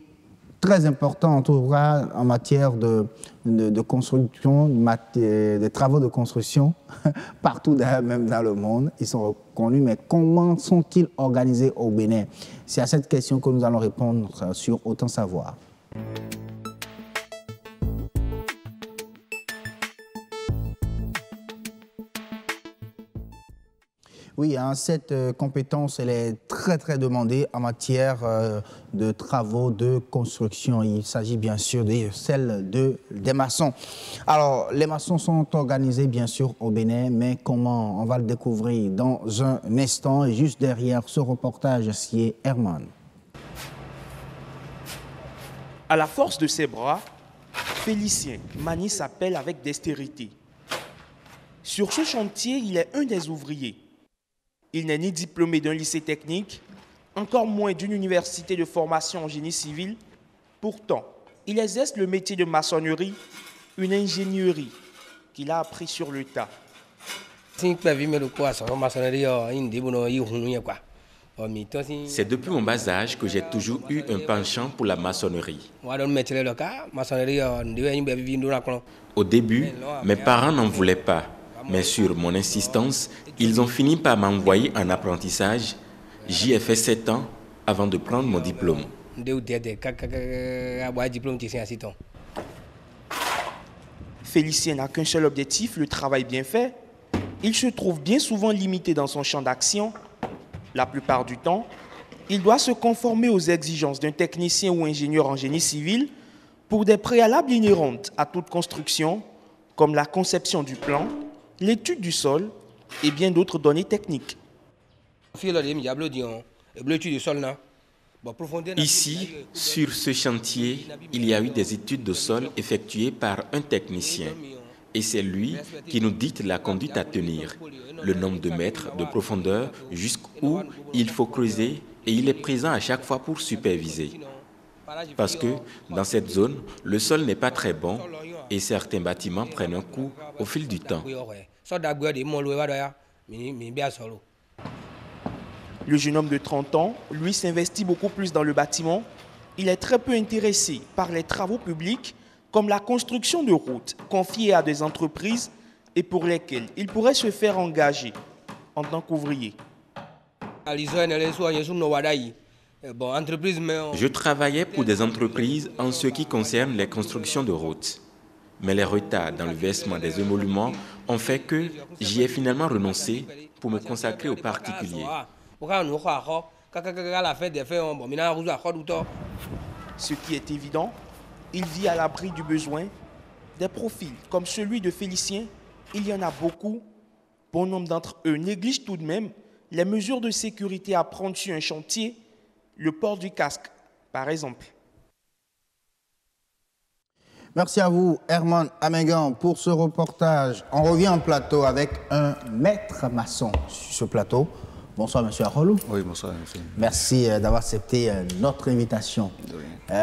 très important en tout cas en matière de construction, des travaux de construction, partout même dans le monde, ils sont reconnus. Mais comment sont-ils organisés au Bénin? C'est à cette question que nous allons répondre sur Autant Savoir. Oui, cette compétence, elle est très, très demandée en matière de travaux de construction. Il s'agit bien sûr de celle des maçons. Alors, les maçons sont organisés bien sûr au Bénin, mais comment? On va le découvrir dans un instant. Et juste derrière ce reportage, c'est Herman. À la force de ses bras, Félicien manie sa pelle avec dextérité. Sur ce chantier, il est un des ouvriers. Il n'est ni diplômé d'un lycée technique, encore moins d'une université de formation en génie civil. Pourtant, il exerce le métier de maçonnerie, une ingénierie qu'il a appris sur le tas. C'est depuis mon bas âge que j'ai toujours eu un penchant pour la maçonnerie. Au début, mes parents n'en voulaient pas. Mais sur mon insistance, ils ont fini par m'envoyer en apprentissage. J'y ai fait 7 ans avant de prendre mon diplôme. Félicien n'a qu'un seul objectif, le travail bien fait. Il se trouve bien souvent limité dans son champ d'action. La plupart du temps, il doit se conformer aux exigences d'un technicien ou ingénieur en génie civil pour des préalables inhérentes à toute construction, comme la conception du plan, l'étude du sol et bien d'autres données techniques. Ici, sur ce chantier, il y a eu des études de sol effectuées par un technicien. Et c'est lui qui nous dicte la conduite à tenir, le nombre de mètres de profondeur jusqu'où il faut creuser, et il est présent à chaque fois pour superviser. Parce que dans cette zone, le sol n'est pas très bon et certains bâtiments prennent un coup au fil du temps. Le jeune homme de 30 ans, lui, s'investit beaucoup plus dans le bâtiment. Il est très peu intéressé par les travaux publics comme la construction de routes confiées à des entreprises et pour lesquelles il pourrait se faire engager en tant qu'ouvrier. Je travaillais pour des entreprises en ce qui concerne les constructions de routes. Mais les retards dans le versement des émoluments ont fait que j'y ai finalement renoncé pour me consacrer aux particuliers. Ce qui est évident, il vit à l'abri du besoin. Des profils comme celui de Félicien, il y en a beaucoup. Bon nombre d'entre eux négligent tout de même les mesures de sécurité à prendre sur un chantier, le port du casque, par exemple. Merci à vous, Herman Amégan, pour ce reportage. On revient en plateau avec un maître maçon sur ce plateau. Bonsoir, monsieur Arolou. Oui, bonsoir, monsieur. Merci d'avoir accepté notre invitation.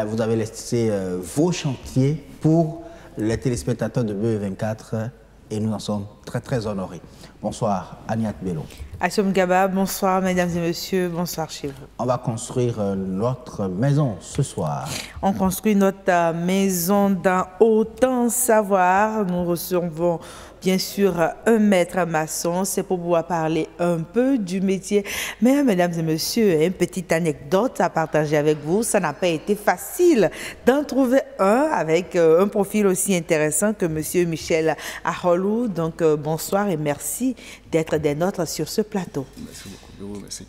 Vous avez laissé vos chantiers pour les téléspectateurs de BE24 et nous en sommes très, très honorés. Bonsoir, Agnat Bello. Assome Gaba, bonsoir, mesdames et messieurs, bonsoir chez vous. On va construire notre maison ce soir. On construit notre maison dans Autant Savoir. Nous recevons bien sûr un maître maçon. C'est pour pouvoir parler un peu du métier. Mais mesdames et messieurs, une petite anecdote à partager avec vous. Ça n'a pas été facile d'en trouver un avec un profil aussi intéressant que monsieur Michel Arolou. Donc bonsoir et merci d'être des nôtres sur ce plateau. Merci beaucoup, je vous remercie.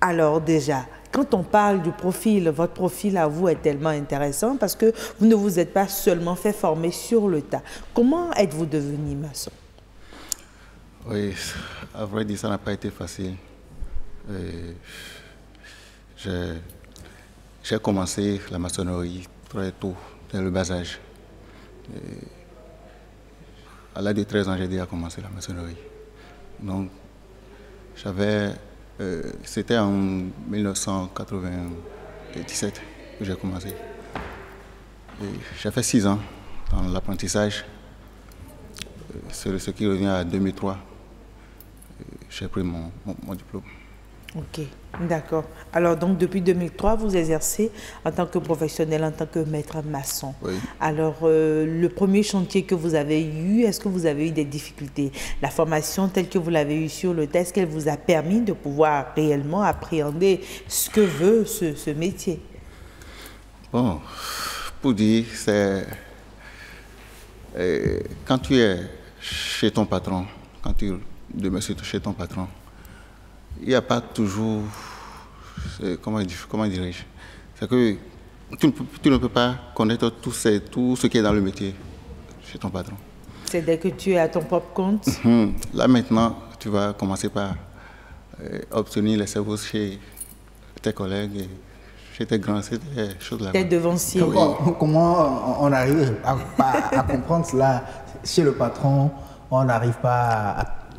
Alors déjà, quand on parle du profil, votre profil à vous est tellement intéressant parce que vous ne vous êtes pas seulement fait former sur le tas. Comment êtes-vous devenu maçon? Oui, à vrai dire, ça n'a pas été facile. J'ai commencé la maçonnerie très tôt, dès le bas âge. À l'âge de 13 ans, j'ai déjà commencé la maçonnerie. Donc, c'était en 1997 que j'ai commencé. J'ai fait 6 ans dans l'apprentissage. C'est ce qui revient à 2003. J'ai pris mon diplôme. Ok, d'accord. Alors, donc, depuis 2003, vous exercez en tant que professionnel, en tant que maître maçon. Oui. Alors, le premier chantier que vous avez eu, est-ce que vous avez eu des difficultés? La formation telle que vous l'avez eue sur le test, qu'elle vous a permis de pouvoir réellement appréhender ce que veut ce métier? Bon, pour dire, c'est... quand tu es chez ton patron, quand tu demeures chez ton patron, il n'y a pas toujours, comment dirais-je, c'est que tu ne peux pas connaître tout ce qui est dans le métier chez ton patron. C'est dès que tu es à ton propre compte? Là maintenant, tu vas commencer par obtenir les services chez tes collègues, et chez tes grands, c'est des choses là-bas. Tes devanciers. Comment on arrive à comprendre cela chez le patron? On n'arrive pas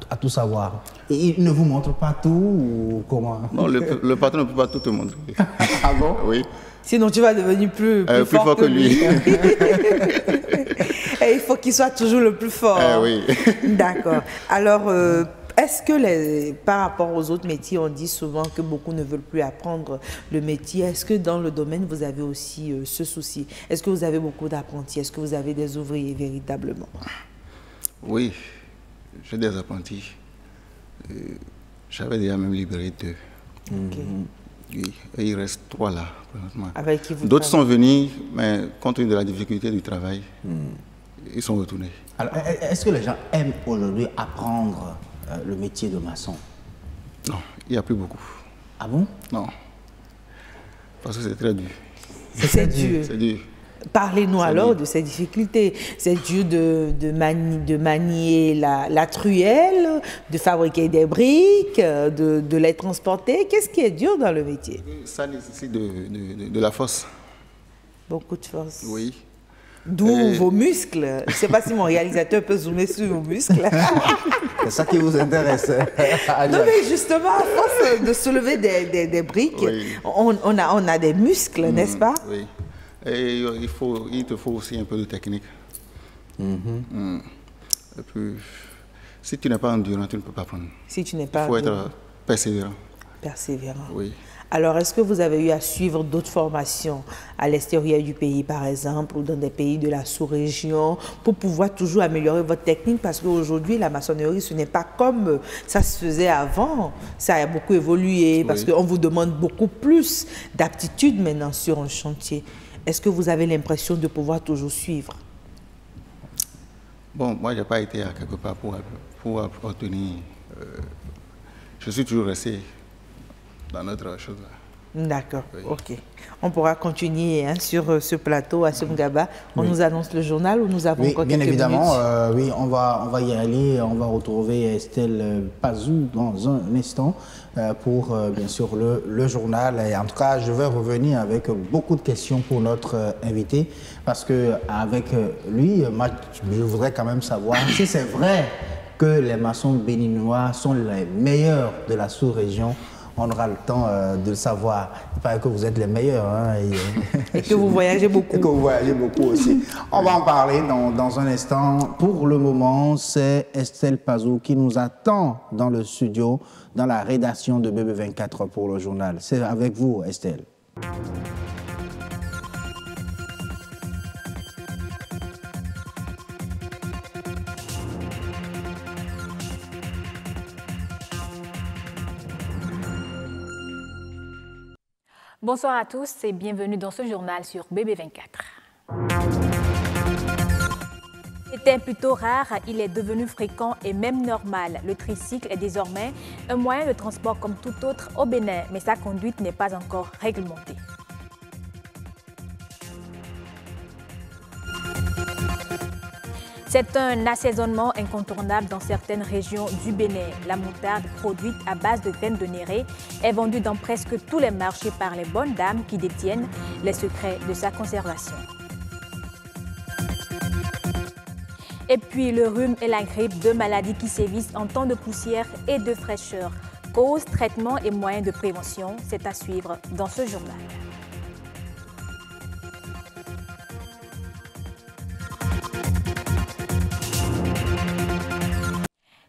à tout savoir. Et il ne vous montre pas tout ou comment? Non, le patron ne peut pas tout te montrer. Ah bon? Oui. Sinon, tu vas devenir plus fort que lui. Et il faut qu'il soit toujours le plus fort. Oui. D'accord. Alors, est-ce que par rapport aux autres métiers, on dit souvent que beaucoup ne veulent plus apprendre le métier. Est-ce que dans le domaine, vous avez aussi ce souci? Est-ce que vous avez beaucoup d'apprentis? Est-ce que vous avez des ouvriers véritablement? Oui, j'ai des apprentis. J'avais déjà même libéré 2. Okay. Oui, et il reste 3 là, présentement. D'autres sont venus, mais compte tenu de la difficulté du travail, ils sont retournés. Alors, est-ce que les gens aiment aujourd'hui apprendre le métier de maçon? Non, il n'y a plus beaucoup. Ah bon? Non, parce que c'est très dur. C'est dur. C'est dur. Parlez-nous alors de ces difficultés. C'est dur de manier la truelle, de fabriquer des briques, de les transporter. Qu'est-ce qui est dur dans le métier? Ça nécessite de la force. Beaucoup de force. Oui. D'où vos muscles. Je ne sais pas si mon réalisateur peut zoomer sur vos muscles. C'est ça qui vous intéresse. Non, mais justement, à force de soulever des briques, oui. on a des muscles, n'est-ce pas? Oui. Et il te faut aussi un peu de technique. Et puis, si tu n'es pas endurant, tu ne peux pas apprendre. Si tu n'es pas il faut être persévérant. Persévérant. Oui. Alors, est-ce que vous avez eu à suivre d'autres formations à l'extérieur du pays, par exemple, ou dans des pays de la sous-région, pour pouvoir toujours améliorer votre technique? Parce qu'aujourd'hui, la maçonnerie, ce n'est pas comme ça se faisait avant. Ça a beaucoup évolué, parce qu'on vous demande beaucoup plus d'aptitude maintenant sur un chantier. Est-ce que vous avez l'impression de pouvoir toujours suivre? Bon, moi, je n'ai pas été à quelque part pour obtenir... je suis toujours resté dans notre chose là. D'accord, oui. Ok. On pourra continuer sur ce plateau à Somgaba. On nous annonce le journal ou nous avons encore quelques minutes? Bien évidemment, oui, on va y aller. On va retrouver Estelle Pazou dans un instant pour, bien sûr, le journal. Et en tout cas, je vais revenir avec beaucoup de questions pour notre invité parce qu'avec lui, je voudrais quand même savoir si c'est vrai que les maçons béninois sont les meilleurs de la sous-région. On aura le temps de le savoir. Il paraît que vous êtes les meilleurs. Hein, et que vous voyagez beaucoup. Et que vous voyagez beaucoup aussi. On va en parler dans un instant. Pour le moment, c'est Estelle Pazou qui nous attend dans le studio, dans la rédaction de BB24 pour le journal. C'est avec vous, Estelle. Bonsoir à tous et bienvenue dans ce journal sur BB24. C'était plutôt rare, il est devenu fréquent et même normal. Le tricycle est désormais un moyen de transport comme tout autre au Bénin, mais sa conduite n'est pas encore réglementée. C'est un assaisonnement incontournable dans certaines régions du Bénin. La moutarde, produite à base de graines de néré, est vendue dans presque tous les marchés par les bonnes dames qui détiennent les secrets de sa conservation. Et puis le rhume et la grippe, deux maladies qui sévissent en temps de poussière et de fraîcheur. Cause, traitement et moyens de prévention, c'est à suivre dans ce journal.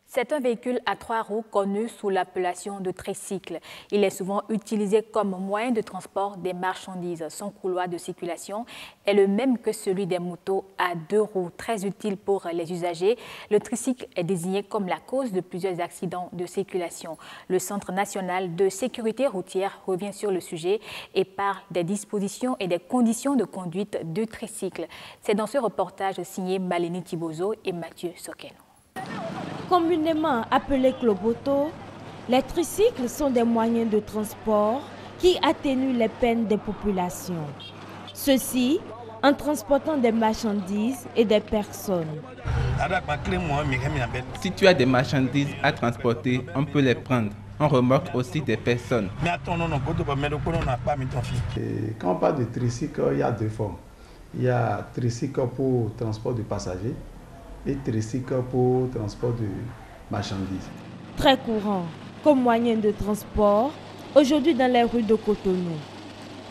C'est un véhicule à 3 roues connu sous l'appellation de tricycle. Il est souvent utilisé comme moyen de transport des marchandises. Son couloir de circulation est le même que celui des motos à 2 roues, très utile pour les usagers. Le tricycle est désigné comme la cause de plusieurs accidents de circulation. Le Centre national de sécurité routière revient sur le sujet et parle des dispositions et des conditions de conduite du tricycle. C'est dans ce reportage signé Maleni Thibozo et Mathieu Sokeno. Communément appelés cloboto, les tricycles sont des moyens de transport qui atténuent les peines des populations. Ceci en transportant des marchandises et des personnes. Si tu as des marchandises à transporter, on peut les prendre. On remorque aussi des personnes. Et quand on parle de tricycle, il y a 2 formes. Il y a tricycle pour transport de passagers et tricycle pour transport de marchandises. Très courant comme moyen de transport aujourd'hui dans les rues de Cotonou.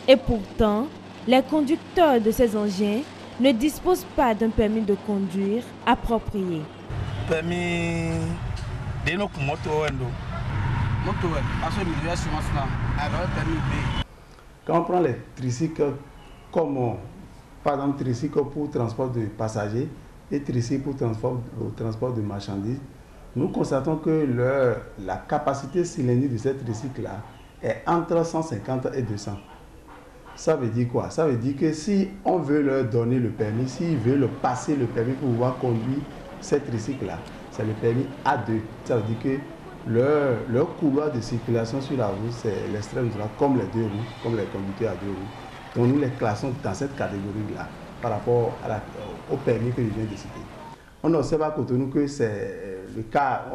Et pourtant, les conducteurs de ces engins ne disposent pas d'un permis de conduire approprié. Permis de nos quand on prend les tricycles comme par exemple tricycle pour transport de passagers et tricycle pour transport de marchandises, nous constatons que la capacité cylindrique de ces tricycles-là est entre 150 et 200. Ça veut dire quoi? Ça veut dire que si on veut leur donner le permis, s'ils veulent passer le permis pour pouvoir conduire ces tricycles-là, c'est le permis A2. Ça veut dire que leur couloir de circulation sur la route, c'est l'extrême droite, comme les 2 roues, comme les conducteurs à 2 roues. Donc nous les classons dans cette catégorie-là par rapport au permis que je viens de citer. On observe à Cotonou que c'est le cas,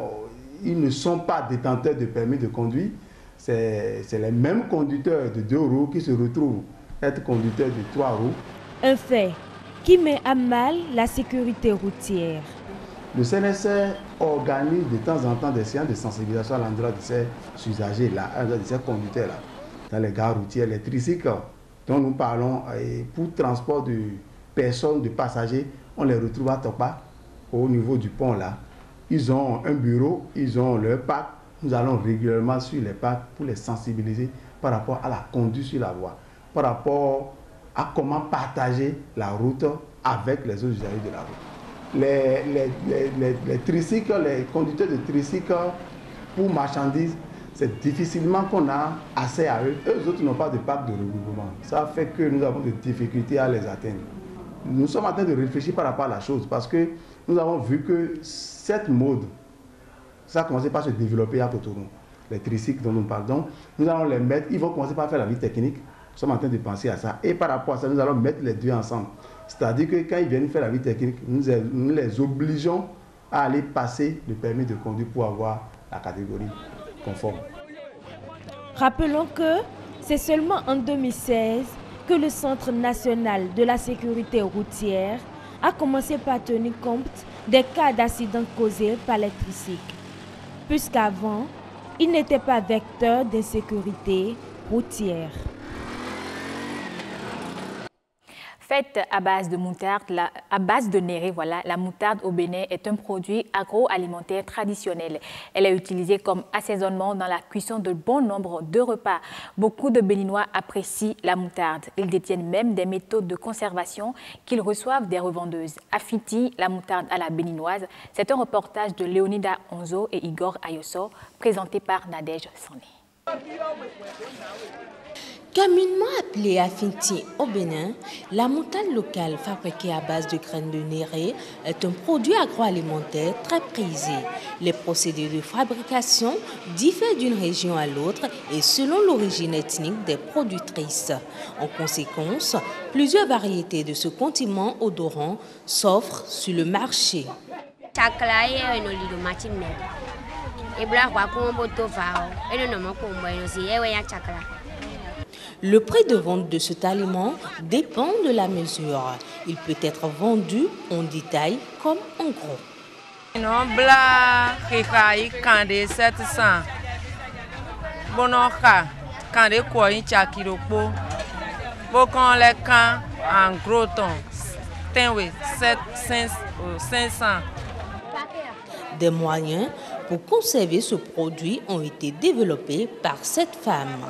ils ne sont pas détenteurs de permis de conduire, c'est les mêmes conducteurs de 2 roues qui se retrouvent être conducteurs de 3 roues. Un fait qui met à mal la sécurité routière. Le CNSR organise de temps en temps des séances de sensibilisation à l'endroit de ces usagers-là, de ces conducteurs-là, dans les gares routières, les tricycles dont nous parlons pour transport de personnes, de passagers, on les retrouve à Topa, au niveau du pont là. Ils ont un bureau, ils ont leur pack. Nous allons régulièrement sur les packs pour les sensibiliser par rapport à la conduite sur la voie, par rapport à comment partager la route avec les autres usagers de la route. Les tricycles, les conducteurs de tricycles pour marchandises, c'est difficilement qu'on a accès à eux. Eux autres n'ont pas de pack de regroupement. Ça fait que nous avons des difficultés à les atteindre. nous sommes en train de réfléchir par rapport à la chose parce que nous avons vu que cette mode, ça a commencé par se développer à Cotonou. Les tricycles dont nous parlons, nous allons les mettre, ils vont commencer par faire la vie technique. Nous sommes en train de penser à ça. Et par rapport à ça, nous allons mettre les deux ensemble. C'est-à-dire que quand ils viennent faire la vie technique, nous les obligeons à aller passer le permis de conduire pour avoir la catégorie conforme. Rappelons que c'est seulement en 2016 que le Centre national de la sécurité routière a commencé par tenir compte des cas d'accidents causés par les tricycles. Puisqu'avant, il n'était pas vecteur d'insécurité routière. Faite à base de moutarde, à base de néré, voilà, la moutarde au Bénin est un produit agroalimentaire traditionnel. Elle est utilisée comme assaisonnement dans la cuisson de bon nombre de repas. Beaucoup de Béninois apprécient la moutarde. Ils détiennent même des méthodes de conservation qu'ils reçoivent des revendeuses. Affiti, la moutarde à la béninoise, c'est un reportage de Léonida Onzo et Igor Ayoso, présenté par Nadège Sané. Communément appelée Affinity au Bénin, la moutarde locale fabriquée à base de graines de néré est un produit agroalimentaire très prisé. Les procédés de fabrication diffèrent d'une région à l'autre et selon l'origine ethnique des productrices. En conséquence, plusieurs variétés de ce condiment odorant s'offrent sur le marché. Le prix de vente de cet aliment dépend de la mesure. Il peut être vendu en détail comme en gros. Des moyens pour conserver ce produit ont été développés par cette femme.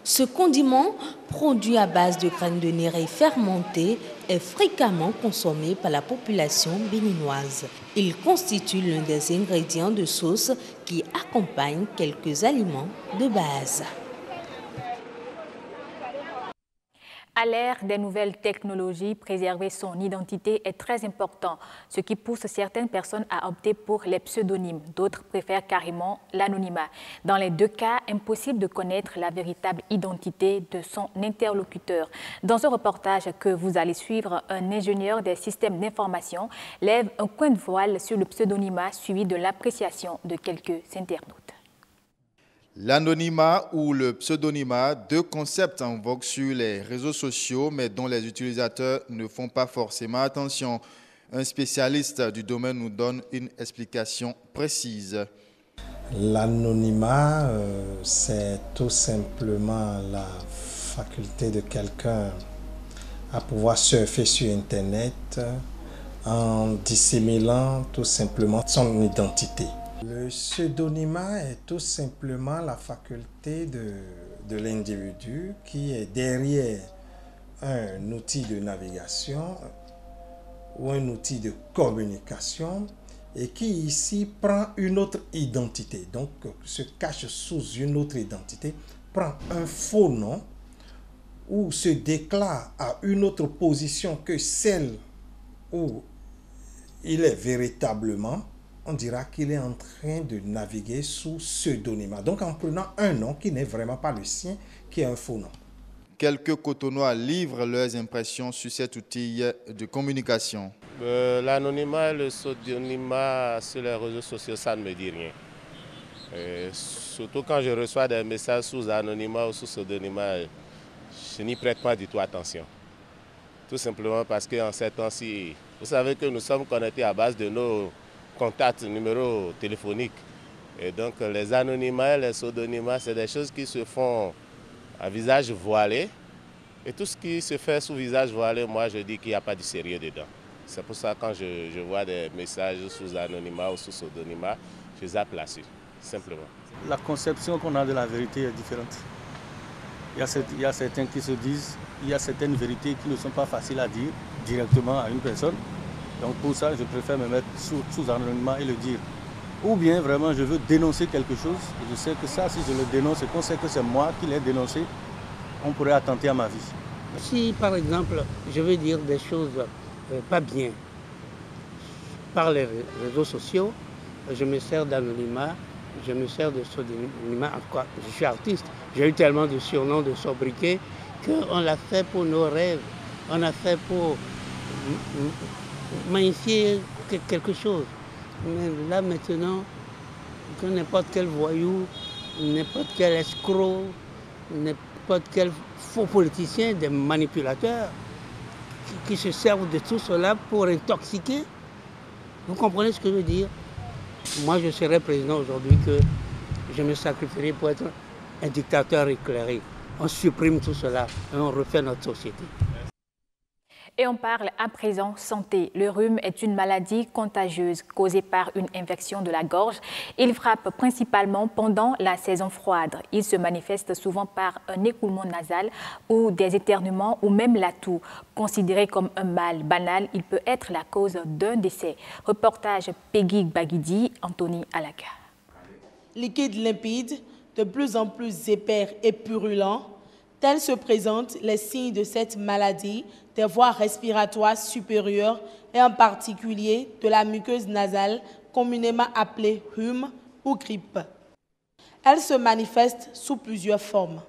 Ce condiment, produit à base de graines de néré fermentées, est fréquemment consommé par la population béninoise. Il constitue l'un des ingrédients de sauce qui accompagnent quelques aliments de base. À l'ère des nouvelles technologies, préserver son identité est très important, ce qui pousse certaines personnes à opter pour les pseudonymes. D'autres préfèrent carrément l'anonymat. Dans les deux cas, impossible de connaître la véritable identité de son interlocuteur. Dans ce reportage que vous allez suivre, un ingénieur des systèmes d'information lève un coin de voile sur le pseudonymat suivi de l'appréciation de quelques internautes. L'anonymat ou le pseudonymat, deux concepts en vogue sur les réseaux sociaux, mais dont les utilisateurs ne font pas forcément attention. Un spécialiste du domaine nous donne une explication précise. L'anonymat, c'est tout simplement la faculté de quelqu'un à pouvoir surfer sur Internet en dissimulant tout simplement son identité. Le pseudonymat est tout simplement la faculté de l'individu qui est derrière un outil de navigation ou un outil de communication et qui ici prend une autre identité, donc se cache sous une autre identité, prend un faux nom ou se déclare à une autre position que celle où il est véritablement. On dira qu'il est en train de naviguer sous pseudonymat. Donc en prenant un nom qui n'est vraiment pas le sien, qui est un faux nom. Quelques Cotonois livrent leurs impressions sur cet outil de communication. L'anonymat et le pseudonymat sur les réseaux sociaux, ça ne me dit rien. Surtout quand je reçois des messages sous anonymat ou sous pseudonymat, je n'y prête pas du tout attention. Tout simplement parce qu'en ces temps-ci, vous savez que nous sommes connectés à base de nos contacts, numéros téléphoniques. Et donc les anonymats, les pseudonymats, c'est des choses qui se font à visage voilé. Et tout ce qui se fait sous visage voilé, moi je dis qu'il n'y a pas de sérieux dedans. C'est pour ça que quand je vois des messages sous anonymat ou sous pseudonymat, je zappe là-dessus. simplement. La conception qu'on a de la vérité est différente. Il y a certains qui se disent, il y a certaines vérités qui ne sont pas faciles à dire directement à une personne. Donc pour ça, je préfère me mettre sous anonymat et le dire. Ou bien vraiment, je veux dénoncer quelque chose. Et je sais que ça, si je le dénonce et qu'on sait que c'est moi qui l'ai dénoncé, on pourrait attenter à ma vie. Si par exemple, je veux dire des choses pas bien par les réseaux sociaux, je me sers d'anonymat, je me sers de pseudonymat. En tout cas, je suis artiste. J'ai eu tellement de surnoms, de sobriquets, qu'on l'a fait pour nos rêves. On a fait pour magnifier quelque chose. Mais là maintenant, que n'importe quel voyou, n'importe quel escroc, n'importe quel faux politicien, des manipulateurs, qui se servent de tout cela pour intoxiquer. Vous comprenez ce que je veux dire? Moi, je serais président aujourd'hui que je me sacrifierais pour être un dictateur éclairé. On supprime tout cela et on refait notre société. Et on parle à présent santé. Le rhume est une maladie contagieuse causée par une infection de la gorge. Il frappe principalement pendant la saison froide. Il se manifeste souvent par un écoulement nasal ou des éternuements ou même la toux. Considéré comme un mal banal, il peut être la cause d'un décès. Reportage Peggy Baguidi, Anthony Alaka. Liquide limpide, de plus en plus épais et purulent, tels se présentent les signes de cette maladie des voies respiratoires supérieures et en particulier de la muqueuse nasale, communément appelée rhume ou grippe. Elle se manifeste sous plusieurs formes.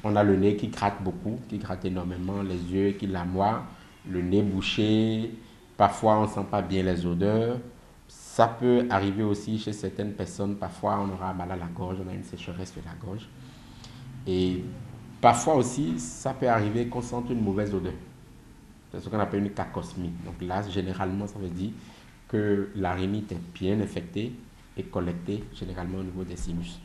On a le nez qui gratte beaucoup, qui gratte énormément, les yeux qui lamoient, le nez bouché, parfois on ne sent pas bien les odeurs. Ça peut arriver aussi chez certaines personnes, parfois on aura mal à la gorge, on a une sécheresse de la gorge. Et parfois aussi, ça peut arriver qu'on sente une mauvaise odeur. C'est ce qu'on appelle une cacosmie. Donc là, généralement, ça veut dire que la rhinite est bien infectée et collectée généralement au niveau des sinus.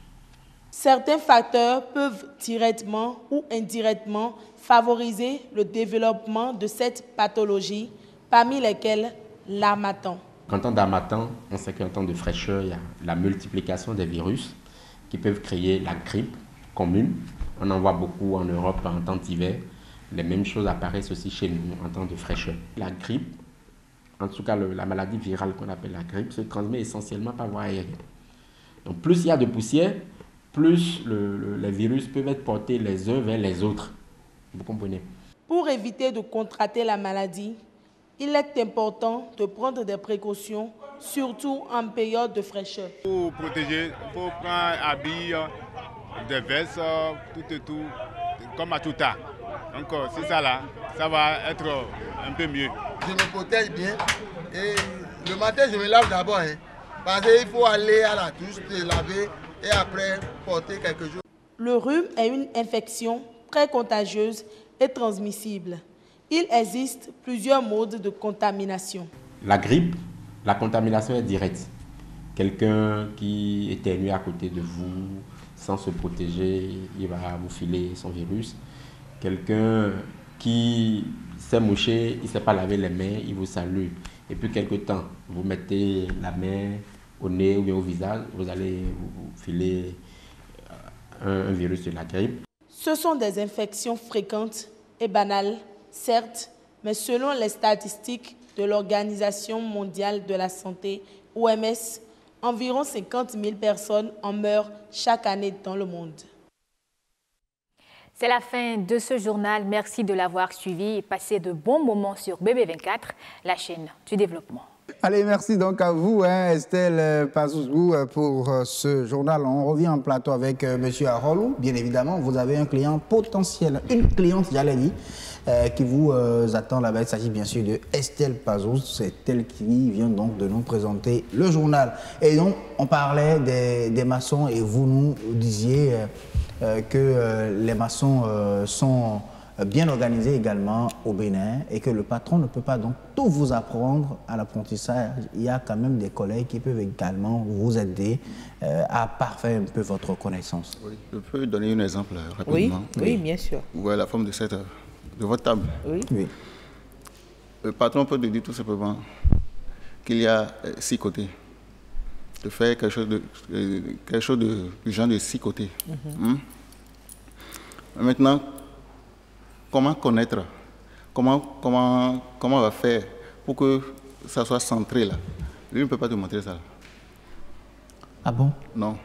Certains facteurs peuvent directement ou indirectement favoriser le développement de cette pathologie, parmi lesquels l'harmattan. En temps d'harmattan, on sait qu'en temps de fraîcheur, il y a la multiplication des virus qui peuvent créer la grippe commune. On en voit beaucoup en Europe en temps d'hiver. Les mêmes choses apparaissent aussi chez nous en temps de fraîcheur. La grippe, en tout cas la maladie virale qu'on appelle la grippe, se transmet essentiellement par voie aérienne. Donc plus il y a de poussière, plus les virus peuvent être portés les uns vers les autres. Vous comprenez? Pour éviter de contracter la maladie, il est important de prendre des précautions, surtout en période de fraîcheur. Pour protéger, il faut prendre un habit, des vestes, tout, comme à tout temps. Donc c'est ça là, ça va être un peu mieux. Je me protège bien et le matin je me lave d'abord, parce qu'il faut aller à la douche, se laver et après porter quelque chose. Le rhume est une infection très contagieuse et transmissible. Il existe plusieurs modes de contamination. La grippe, la contamination est directe. Quelqu'un qui éternue à côté de vous, sans se protéger, il va vous filer son virus. Quelqu'un qui s'est mouché, il ne s'est pas lavé les mains, il vous salue. Et puis quelque temps, vous mettez la main au nez ou bien au visage, vous allez vous filer un virus de la grippe. Ce sont des infections fréquentes et banales, certes, mais selon les statistiques de l'Organisation mondiale de la santé, OMS, environ 50 000 personnes en meurent chaque année dans le monde. C'est la fin de ce journal. Merci de l'avoir suivi et passez de bons moments sur BB24, la chaîne du développement. Allez, merci donc à vous, Estelle Pazouzou, pour ce journal. On revient en plateau avec M. Arolou. Bien évidemment, vous avez un client potentiel, une cliente, j'allais dire, qui vous attend là-bas. Il s'agit bien sûr de Estelle Pazouzou. C'est elle qui vient donc de nous présenter le journal. Et donc, on parlait des maçons et vous nous disiez que les maçons sont bien organisés également au Bénin et que le patron ne peut pas donc tout vous apprendre à l'apprentissage. Il y a quand même des collègues qui peuvent également vous aider à parfaire un peu votre connaissance. Oui, je peux donner un exemple rapidement. Oui, bien sûr. Vous voyez la forme de votre table. Oui. Le patron peut te dire tout simplement qu'il y a 6 côtés. faire quelque chose du genre de 6 côtés. Maintenant, comment connaître, comment on va faire pour que ça soit centré là? Lui ne peut pas te montrer ça. Ah bon? Non.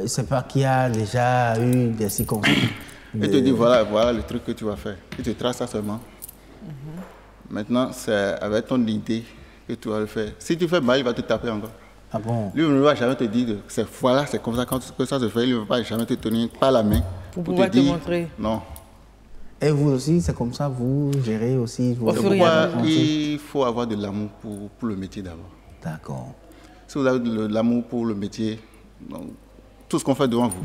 C'est pas qu'il y a déjà eu des circonstances. Il te dit voilà le truc que tu vas faire. Il te trace ça seulement. Maintenant, c'est avec ton idée que tu vas le faire. Si tu fais mal, il va te taper encore. Ah bon? Lui, il ne va jamais te dire voilà, c'est comme ça que ça se fait. Il ne va jamais te tenir par la main pour pouvoir te montrer. Non. Et vous aussi, c'est comme ça, vous gérez aussi vos... Il faut avoir de l'amour pour le métier d'abord. D'accord. Si vous avez de l'amour pour le métier, donc, tout ce qu'on fait devant vous,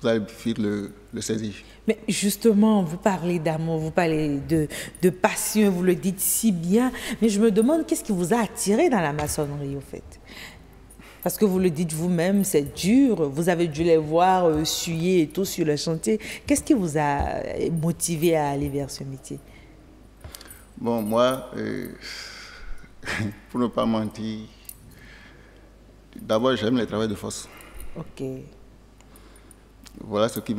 vous allez vite le saisir. Mais justement, vous parlez d'amour, vous parlez de passion, vous le dites si bien. Mais je me demande, qu'est-ce qui vous a attiré dans la maçonnerie, au fait? Parce que vous le dites vous-même, c'est dur. Vous avez dû les voir suer et tout sur le chantier. Qu'est-ce qui vous a motivé à aller vers ce métier? Bon, moi, pour ne pas mentir, d'abord, j'aime le travail de force. Ok. Voilà ce qui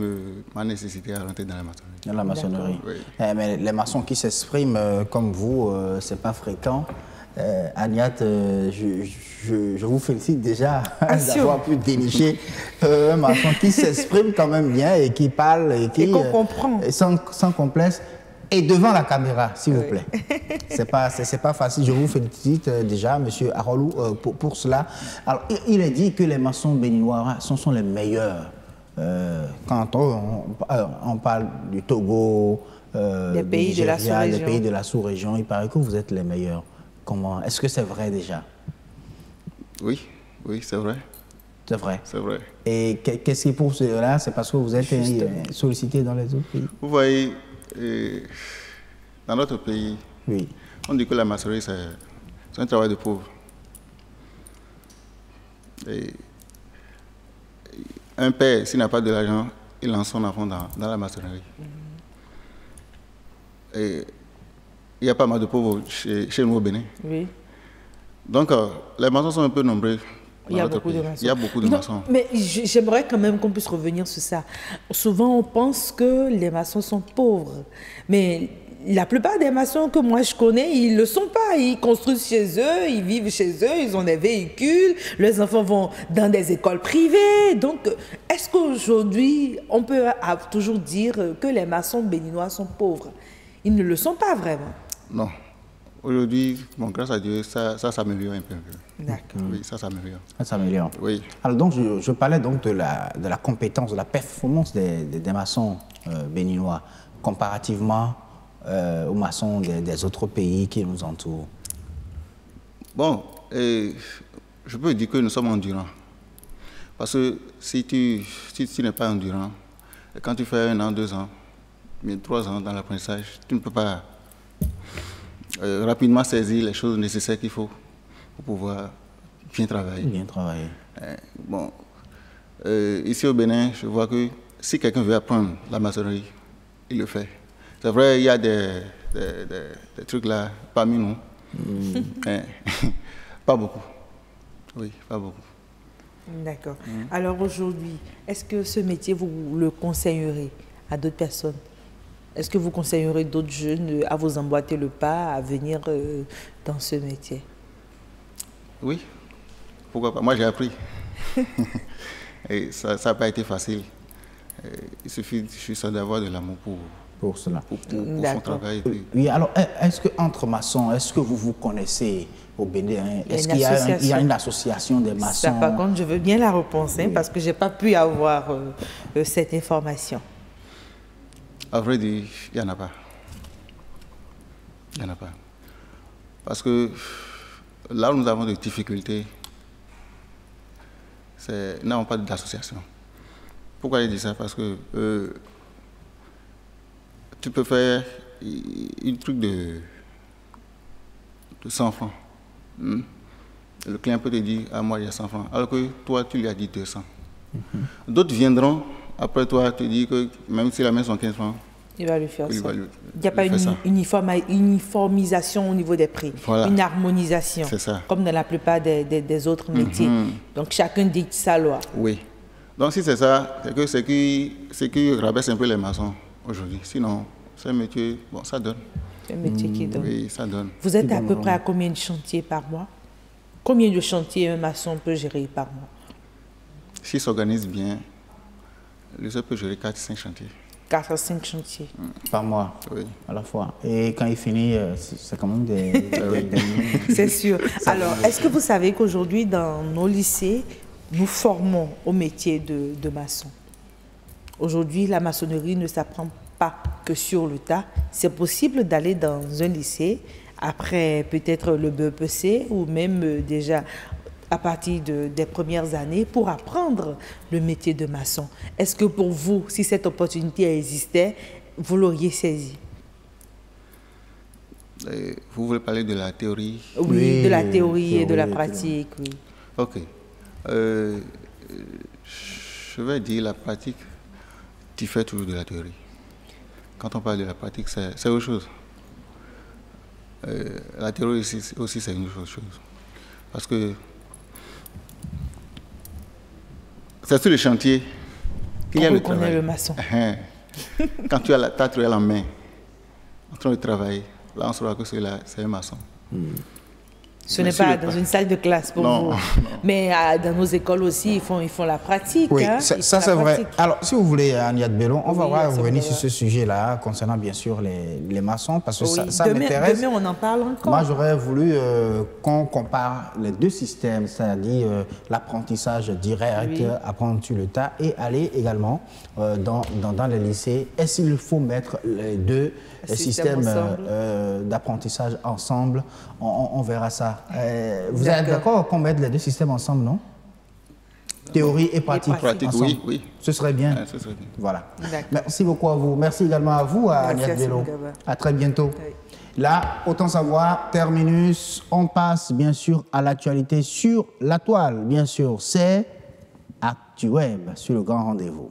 m'a nécessité à rentrer dans la maçonnerie. Dans la maçonnerie. Oui. Mais les maçons qui s'expriment comme vous, c'est pas fréquent. Agnat, je vous félicite déjà d'avoir pu dénicher un maçon qui s'exprime quand même bien et qui parle et qu'on comprend. Sans complexe et devant la caméra, s'il vous plaît. C'est pas facile. Je vous félicite déjà, Monsieur Arolou, pour cela. Alors, il est dit que les maçons béninois sont les meilleurs. Quand on parle du Togo, des pays de la sous-région, il paraît que vous êtes les meilleurs. Comment? Est-ce que c'est vrai déjà? Oui, c'est vrai. C'est vrai? C'est vrai. Et qu'est-ce qui prouve cela? C'est parce que vous êtes sollicité dans les autres pays? Vous voyez, dans notre pays, oui, on dit que la maçonnerie, c'est un travail de pauvre. Et un père, s'il n'a pas de l'argent, il lance son enfant dans la maçonnerie. Et il y a pas mal de pauvres chez nous au Bénin. Oui. Donc, les maçons sont un peu nombreux. Il y a beaucoup de maçons. Il y a beaucoup de maçons. Mais j'aimerais quand même qu'on puisse revenir sur ça. Souvent, on pense que les maçons sont pauvres. Mais la plupart des maçons que moi je connais, ils ne le sont pas. Ils construisent chez eux, ils vivent chez eux, ils ont des véhicules, leurs enfants vont dans des écoles privées. Donc, est-ce qu'aujourd'hui, on peut toujours dire que les maçons béninois sont pauvres? Ils ne le sont pas vraiment. Non. Aujourd'hui, bon, grâce à Dieu, ça s'améliore un peu. D'accord. Oui, ça s'améliore. Ça s'améliore. Oui. Alors donc, je parlais donc de la compétence, de la performance des maçons béninois comparativement aux maçons des autres pays qui nous entourent. Bon, je peux dire que nous sommes endurants. Parce que si tu n'es pas endurant, quand tu fais 1 an, 2 ans, mais 3 ans dans l'apprentissage, tu ne peux pas rapidement saisir les choses nécessaires qu'il faut pour pouvoir bien travailler. Bien travailler. Bon, ici au Bénin, je vois que si quelqu'un veut apprendre la maçonnerie, il le fait. C'est vrai, il y a des trucs là parmi nous, mais pas beaucoup. Oui, pas beaucoup. D'accord. Alors aujourd'hui, est-ce que ce métier, vous le conseillerez à d'autres personnes? Est-ce que vous conseillerez d'autres jeunes à vous emboîter le pas, à venir dans ce métier? Oui, pourquoi pas. Moi, j'ai appris. Et ça n'a pas été facile. Il suffit juste d'avoir de l'amour pour cela. Pour son travail. Oui, alors, est-ce qu'entre maçons, est-ce que vous vous connaissez au Bénin? Est-ce qu'il y a une association des maçons? Ça, par contre, je veux bien la réponse, parce que je n'ai pas pu avoir cette information. À vrai dire, il n'y en a pas. Il n'y en a pas. Parce que là où nous avons des difficultés, nous n'avons pas d'association. Pourquoi je dis ça? Parce que tu peux faire un truc de 100 francs. Le client peut te dire, ah, moi il y a 100 francs, alors que toi tu lui as dit 200. D'autres viendront après toi te dire que même si la main sont 15 francs, Il va lui faire ça. Il n'y a pas une uniformisation au niveau des prix, voilà. Une harmonisation, ça. Comme dans la plupart des autres métiers. Donc chacun dicte sa loi. Oui. Donc si c'est ça, c'est qui rabaisse un peu les maçons aujourd'hui. Sinon, c'est un métier, bon, ça donne. C'est un métier qui donne. Oui, ça donne. Vous êtes à peu près à combien de chantiers par mois? Combien de chantiers un maçon peut gérer par mois? S'il s'organise bien, le seul peut gérer 4-5 chantiers. 4 à 5 chantiers. Par mois, oui. À la fois. Et quand il finit, c'est quand même des C'est sûr. Alors, est-ce que vous savez qu'aujourd'hui, dans nos lycées, nous formons au métier de maçon? Aujourd'hui, la maçonnerie ne s'apprend pas que sur le tas. C'est possible d'aller dans un lycée, après peut-être le BEPC ou même déjà à partir des premières années pour apprendre le métier de maçon. Est-ce que pour vous, si cette opportunité existait, vous l'auriez saisie? Vous voulez parler de la théorie? Oui, de la théorie et de la pratique, oui. Ok. Je vais dire la pratique diffère toujours de la théorie. Quand on parle de la pratique, c'est autre chose. La théorie aussi c'est une autre chose. Parce que c'est sur le chantier qu'il y a le travail. Le maçon. Quand tu as la truelle en main, en train de travailler, là on saura que c'est un maçon. Ce n'est pas dans une salle de classe pour vous. Non. Mais dans nos écoles aussi, ils font la pratique. Oui, hein, ça c'est vrai. Alors, si vous voulez, Aniette Bello, on va revenir sur ce sujet-là, concernant bien sûr les maçons, parce que ça m'intéresse. Demain, on en parle encore. Moi, j'aurais voulu qu'on compare les deux systèmes, c'est-à-dire l'apprentissage direct, apprendre sur le tas, et aller également dans les lycées. Est-ce qu'il faut mettre les deux systèmes d'apprentissage ensemble? On verra ça. Vous êtes d'accord qu'on mette les deux systèmes ensemble, non? Théorie et pratique. Oui, oui. Ce serait bien. Ce serait bien. Voilà. Merci beaucoup à vous. Merci également à vous, à Aniette Bello. À très bientôt. Oui. Là, autant savoir, terminus, on passe bien sûr à l'actualité sur la toile. Bien sûr, c'est ActuWeb sur le grand rendez-vous.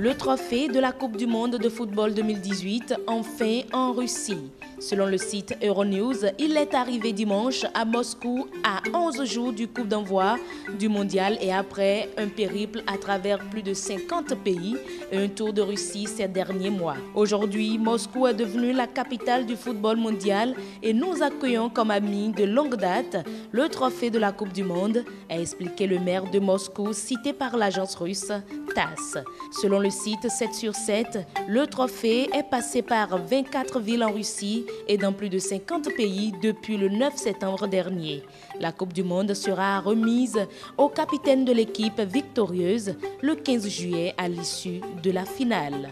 Le trophée de la Coupe du monde de football 2018, enfin en Russie. Selon le site Euronews, il est arrivé dimanche à Moscou à 11 jours du coup d'envoi du mondial et après un périple à travers plus de 50 pays et un tour de Russie ces derniers mois. Aujourd'hui, Moscou est devenue la capitale du football mondial et nous accueillons comme amis de longue date le trophée de la Coupe du monde, a expliqué le maire de Moscou cité par l'agence russe TASS. Selon le site 7 sur 7, le trophée est passé par 24 villes en Russie et dans plus de 50 pays depuis le 9 septembre dernier. La Coupe du monde sera remise au capitaine de l'équipe victorieuse le 15 juillet à l'issue de la finale.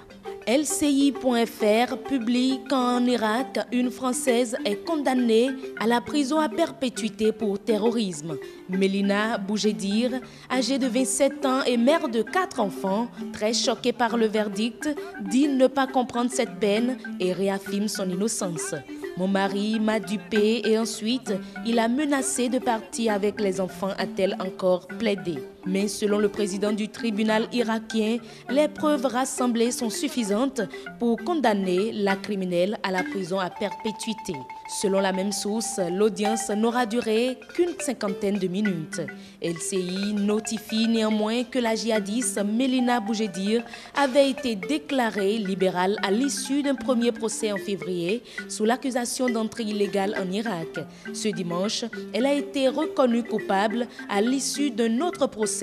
LCI.fr publie qu'en Irak, une Française est condamnée à la prison à perpétuité pour terrorisme. Mélina Bougedir, âgée de 27 ans et mère de 4 enfants, très choquée par le verdict, dit ne pas comprendre cette peine et réaffirme son innocence. Mon mari m'a dupé et ensuite il a menacé de partir avec les enfants, a-t-elle encore plaidé. Mais selon le président du tribunal irakien, les preuves rassemblées sont suffisantes pour condamner la criminelle à la prison à perpétuité. Selon la même source, l'audience n'aura duré qu'une cinquantaine de minutes. LCI notifie néanmoins que la djihadiste Mélina Bougedir avait été déclarée libérale à l'issue d'un premier procès en février sous l'accusation d'entrée illégale en Irak. Ce dimanche, elle a été reconnue coupable à l'issue d'un autre procès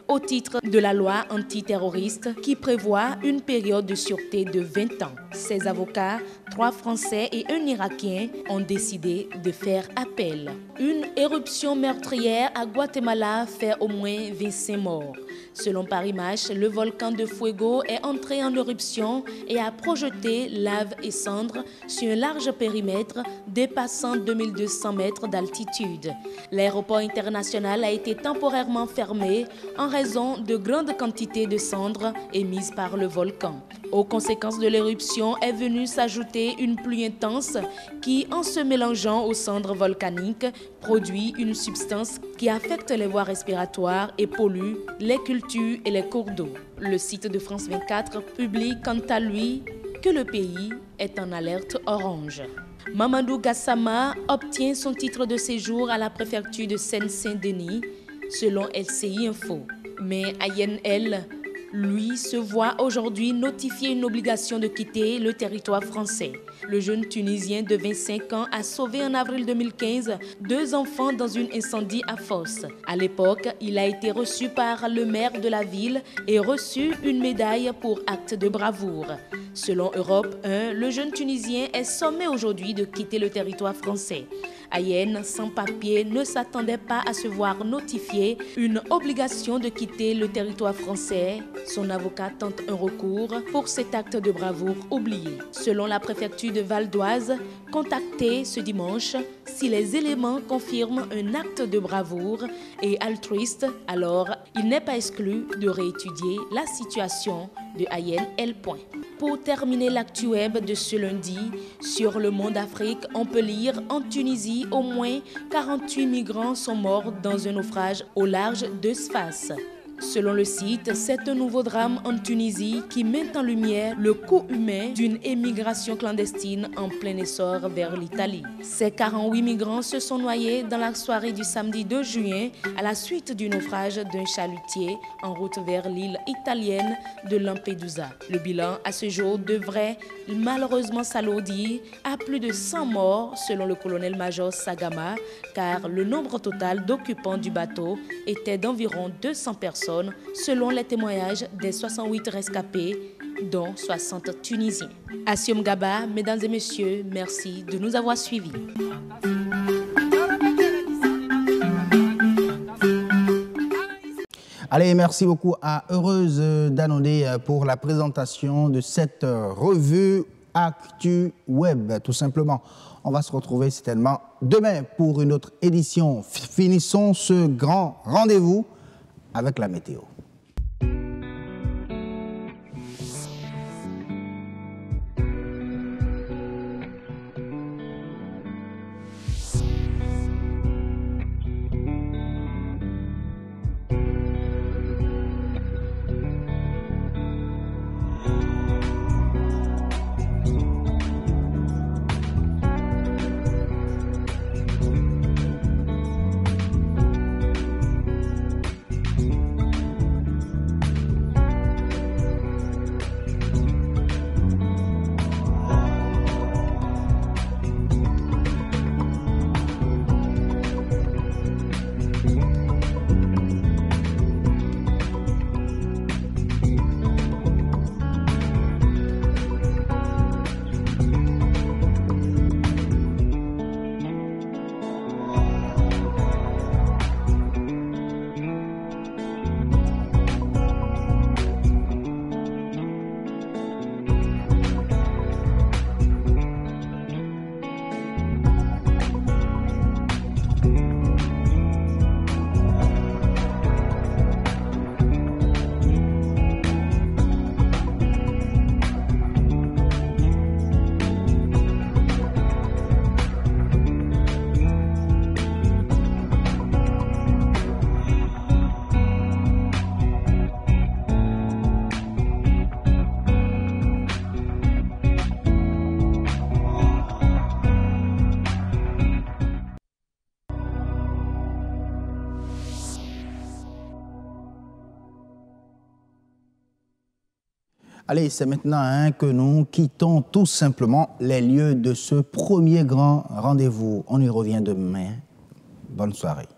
au titre de la loi antiterroriste qui prévoit une période de sûreté de 20 ans. Ses avocats, 3 Français et 1 Irakien, ont décidé de faire appel. Une éruption meurtrière à Guatemala fait au moins 25 morts. Selon Paris Match, le volcan de Fuego est entré en éruption et a projeté lave et cendres sur un large périmètre dépassant 2200 mètres d'altitude. L'aéroport international a été temporairement fermé en raison de grandes quantités de cendres émises par le volcan. Aux conséquences de l'éruption est venue s'ajouter une pluie intense qui, en se mélangeant aux cendres volcaniques, produit une substance qui affecte les voies respiratoires et pollue les cultures et les cours d'eau. Le site de France 24 publie quant à lui que le pays est en alerte orange. Mamadou Gassama obtient son titre de séjour à la préfecture de Seine-Saint-Denis, selon LCI Info. Mais Ayen El, lui, se voit aujourd'hui notifier une obligation de quitter le territoire français. Le jeune Tunisien de 25 ans a sauvé en avril 2015 2 enfants dans un incendie à Fos. À l'époque, il a été reçu par le maire de la ville et reçu une médaille pour acte de bravoure. Selon Europe 1, le jeune Tunisien est sommé aujourd'hui de quitter le territoire français. Ayen, sans papier, ne s'attendait pas à se voir notifier une obligation de quitter le territoire français. Son avocat tente un recours pour cet acte de bravoure oublié. Selon la préfecture de Val d'Oise, contactée ce dimanche, si les éléments confirment un acte de bravoure et altruiste, alors il n'est pas exclu de réétudier la situation de Ayen El. Pour terminer l'actu web de ce lundi, sur Le Monde Afrique, on peut lire en Tunisie, au moins 48 migrants sont morts dans un naufrage au large de Sfax. Selon le site, c'est un nouveau drame en Tunisie qui met en lumière le coût humain d'une émigration clandestine en plein essor vers l'Italie. Ces 48 migrants se sont noyés dans la soirée du samedi 2 juin à la suite du naufrage d'un chalutier en route vers l'île italienne de Lampedusa. Le bilan à ce jour devrait malheureusement s'alourdir à plus de 100 morts selon le colonel-major Sagama, car le nombre total d'occupants du bateau était d'environ 200 personnes selon les témoignages des 68 rescapés, dont 60 Tunisiens. Assioum Gaba, mesdames et messieurs, merci de nous avoir suivis. Allez, merci beaucoup à Heureuse Danodé pour la présentation de cette revue Actu Web, tout simplement. On va se retrouver certainement demain pour une autre édition. Finissons ce grand rendez-vous avec la météo. Allez, c'est maintenant que nous quittons tout simplement les lieux de ce premier grand rendez-vous. On y revient demain. Bonne soirée.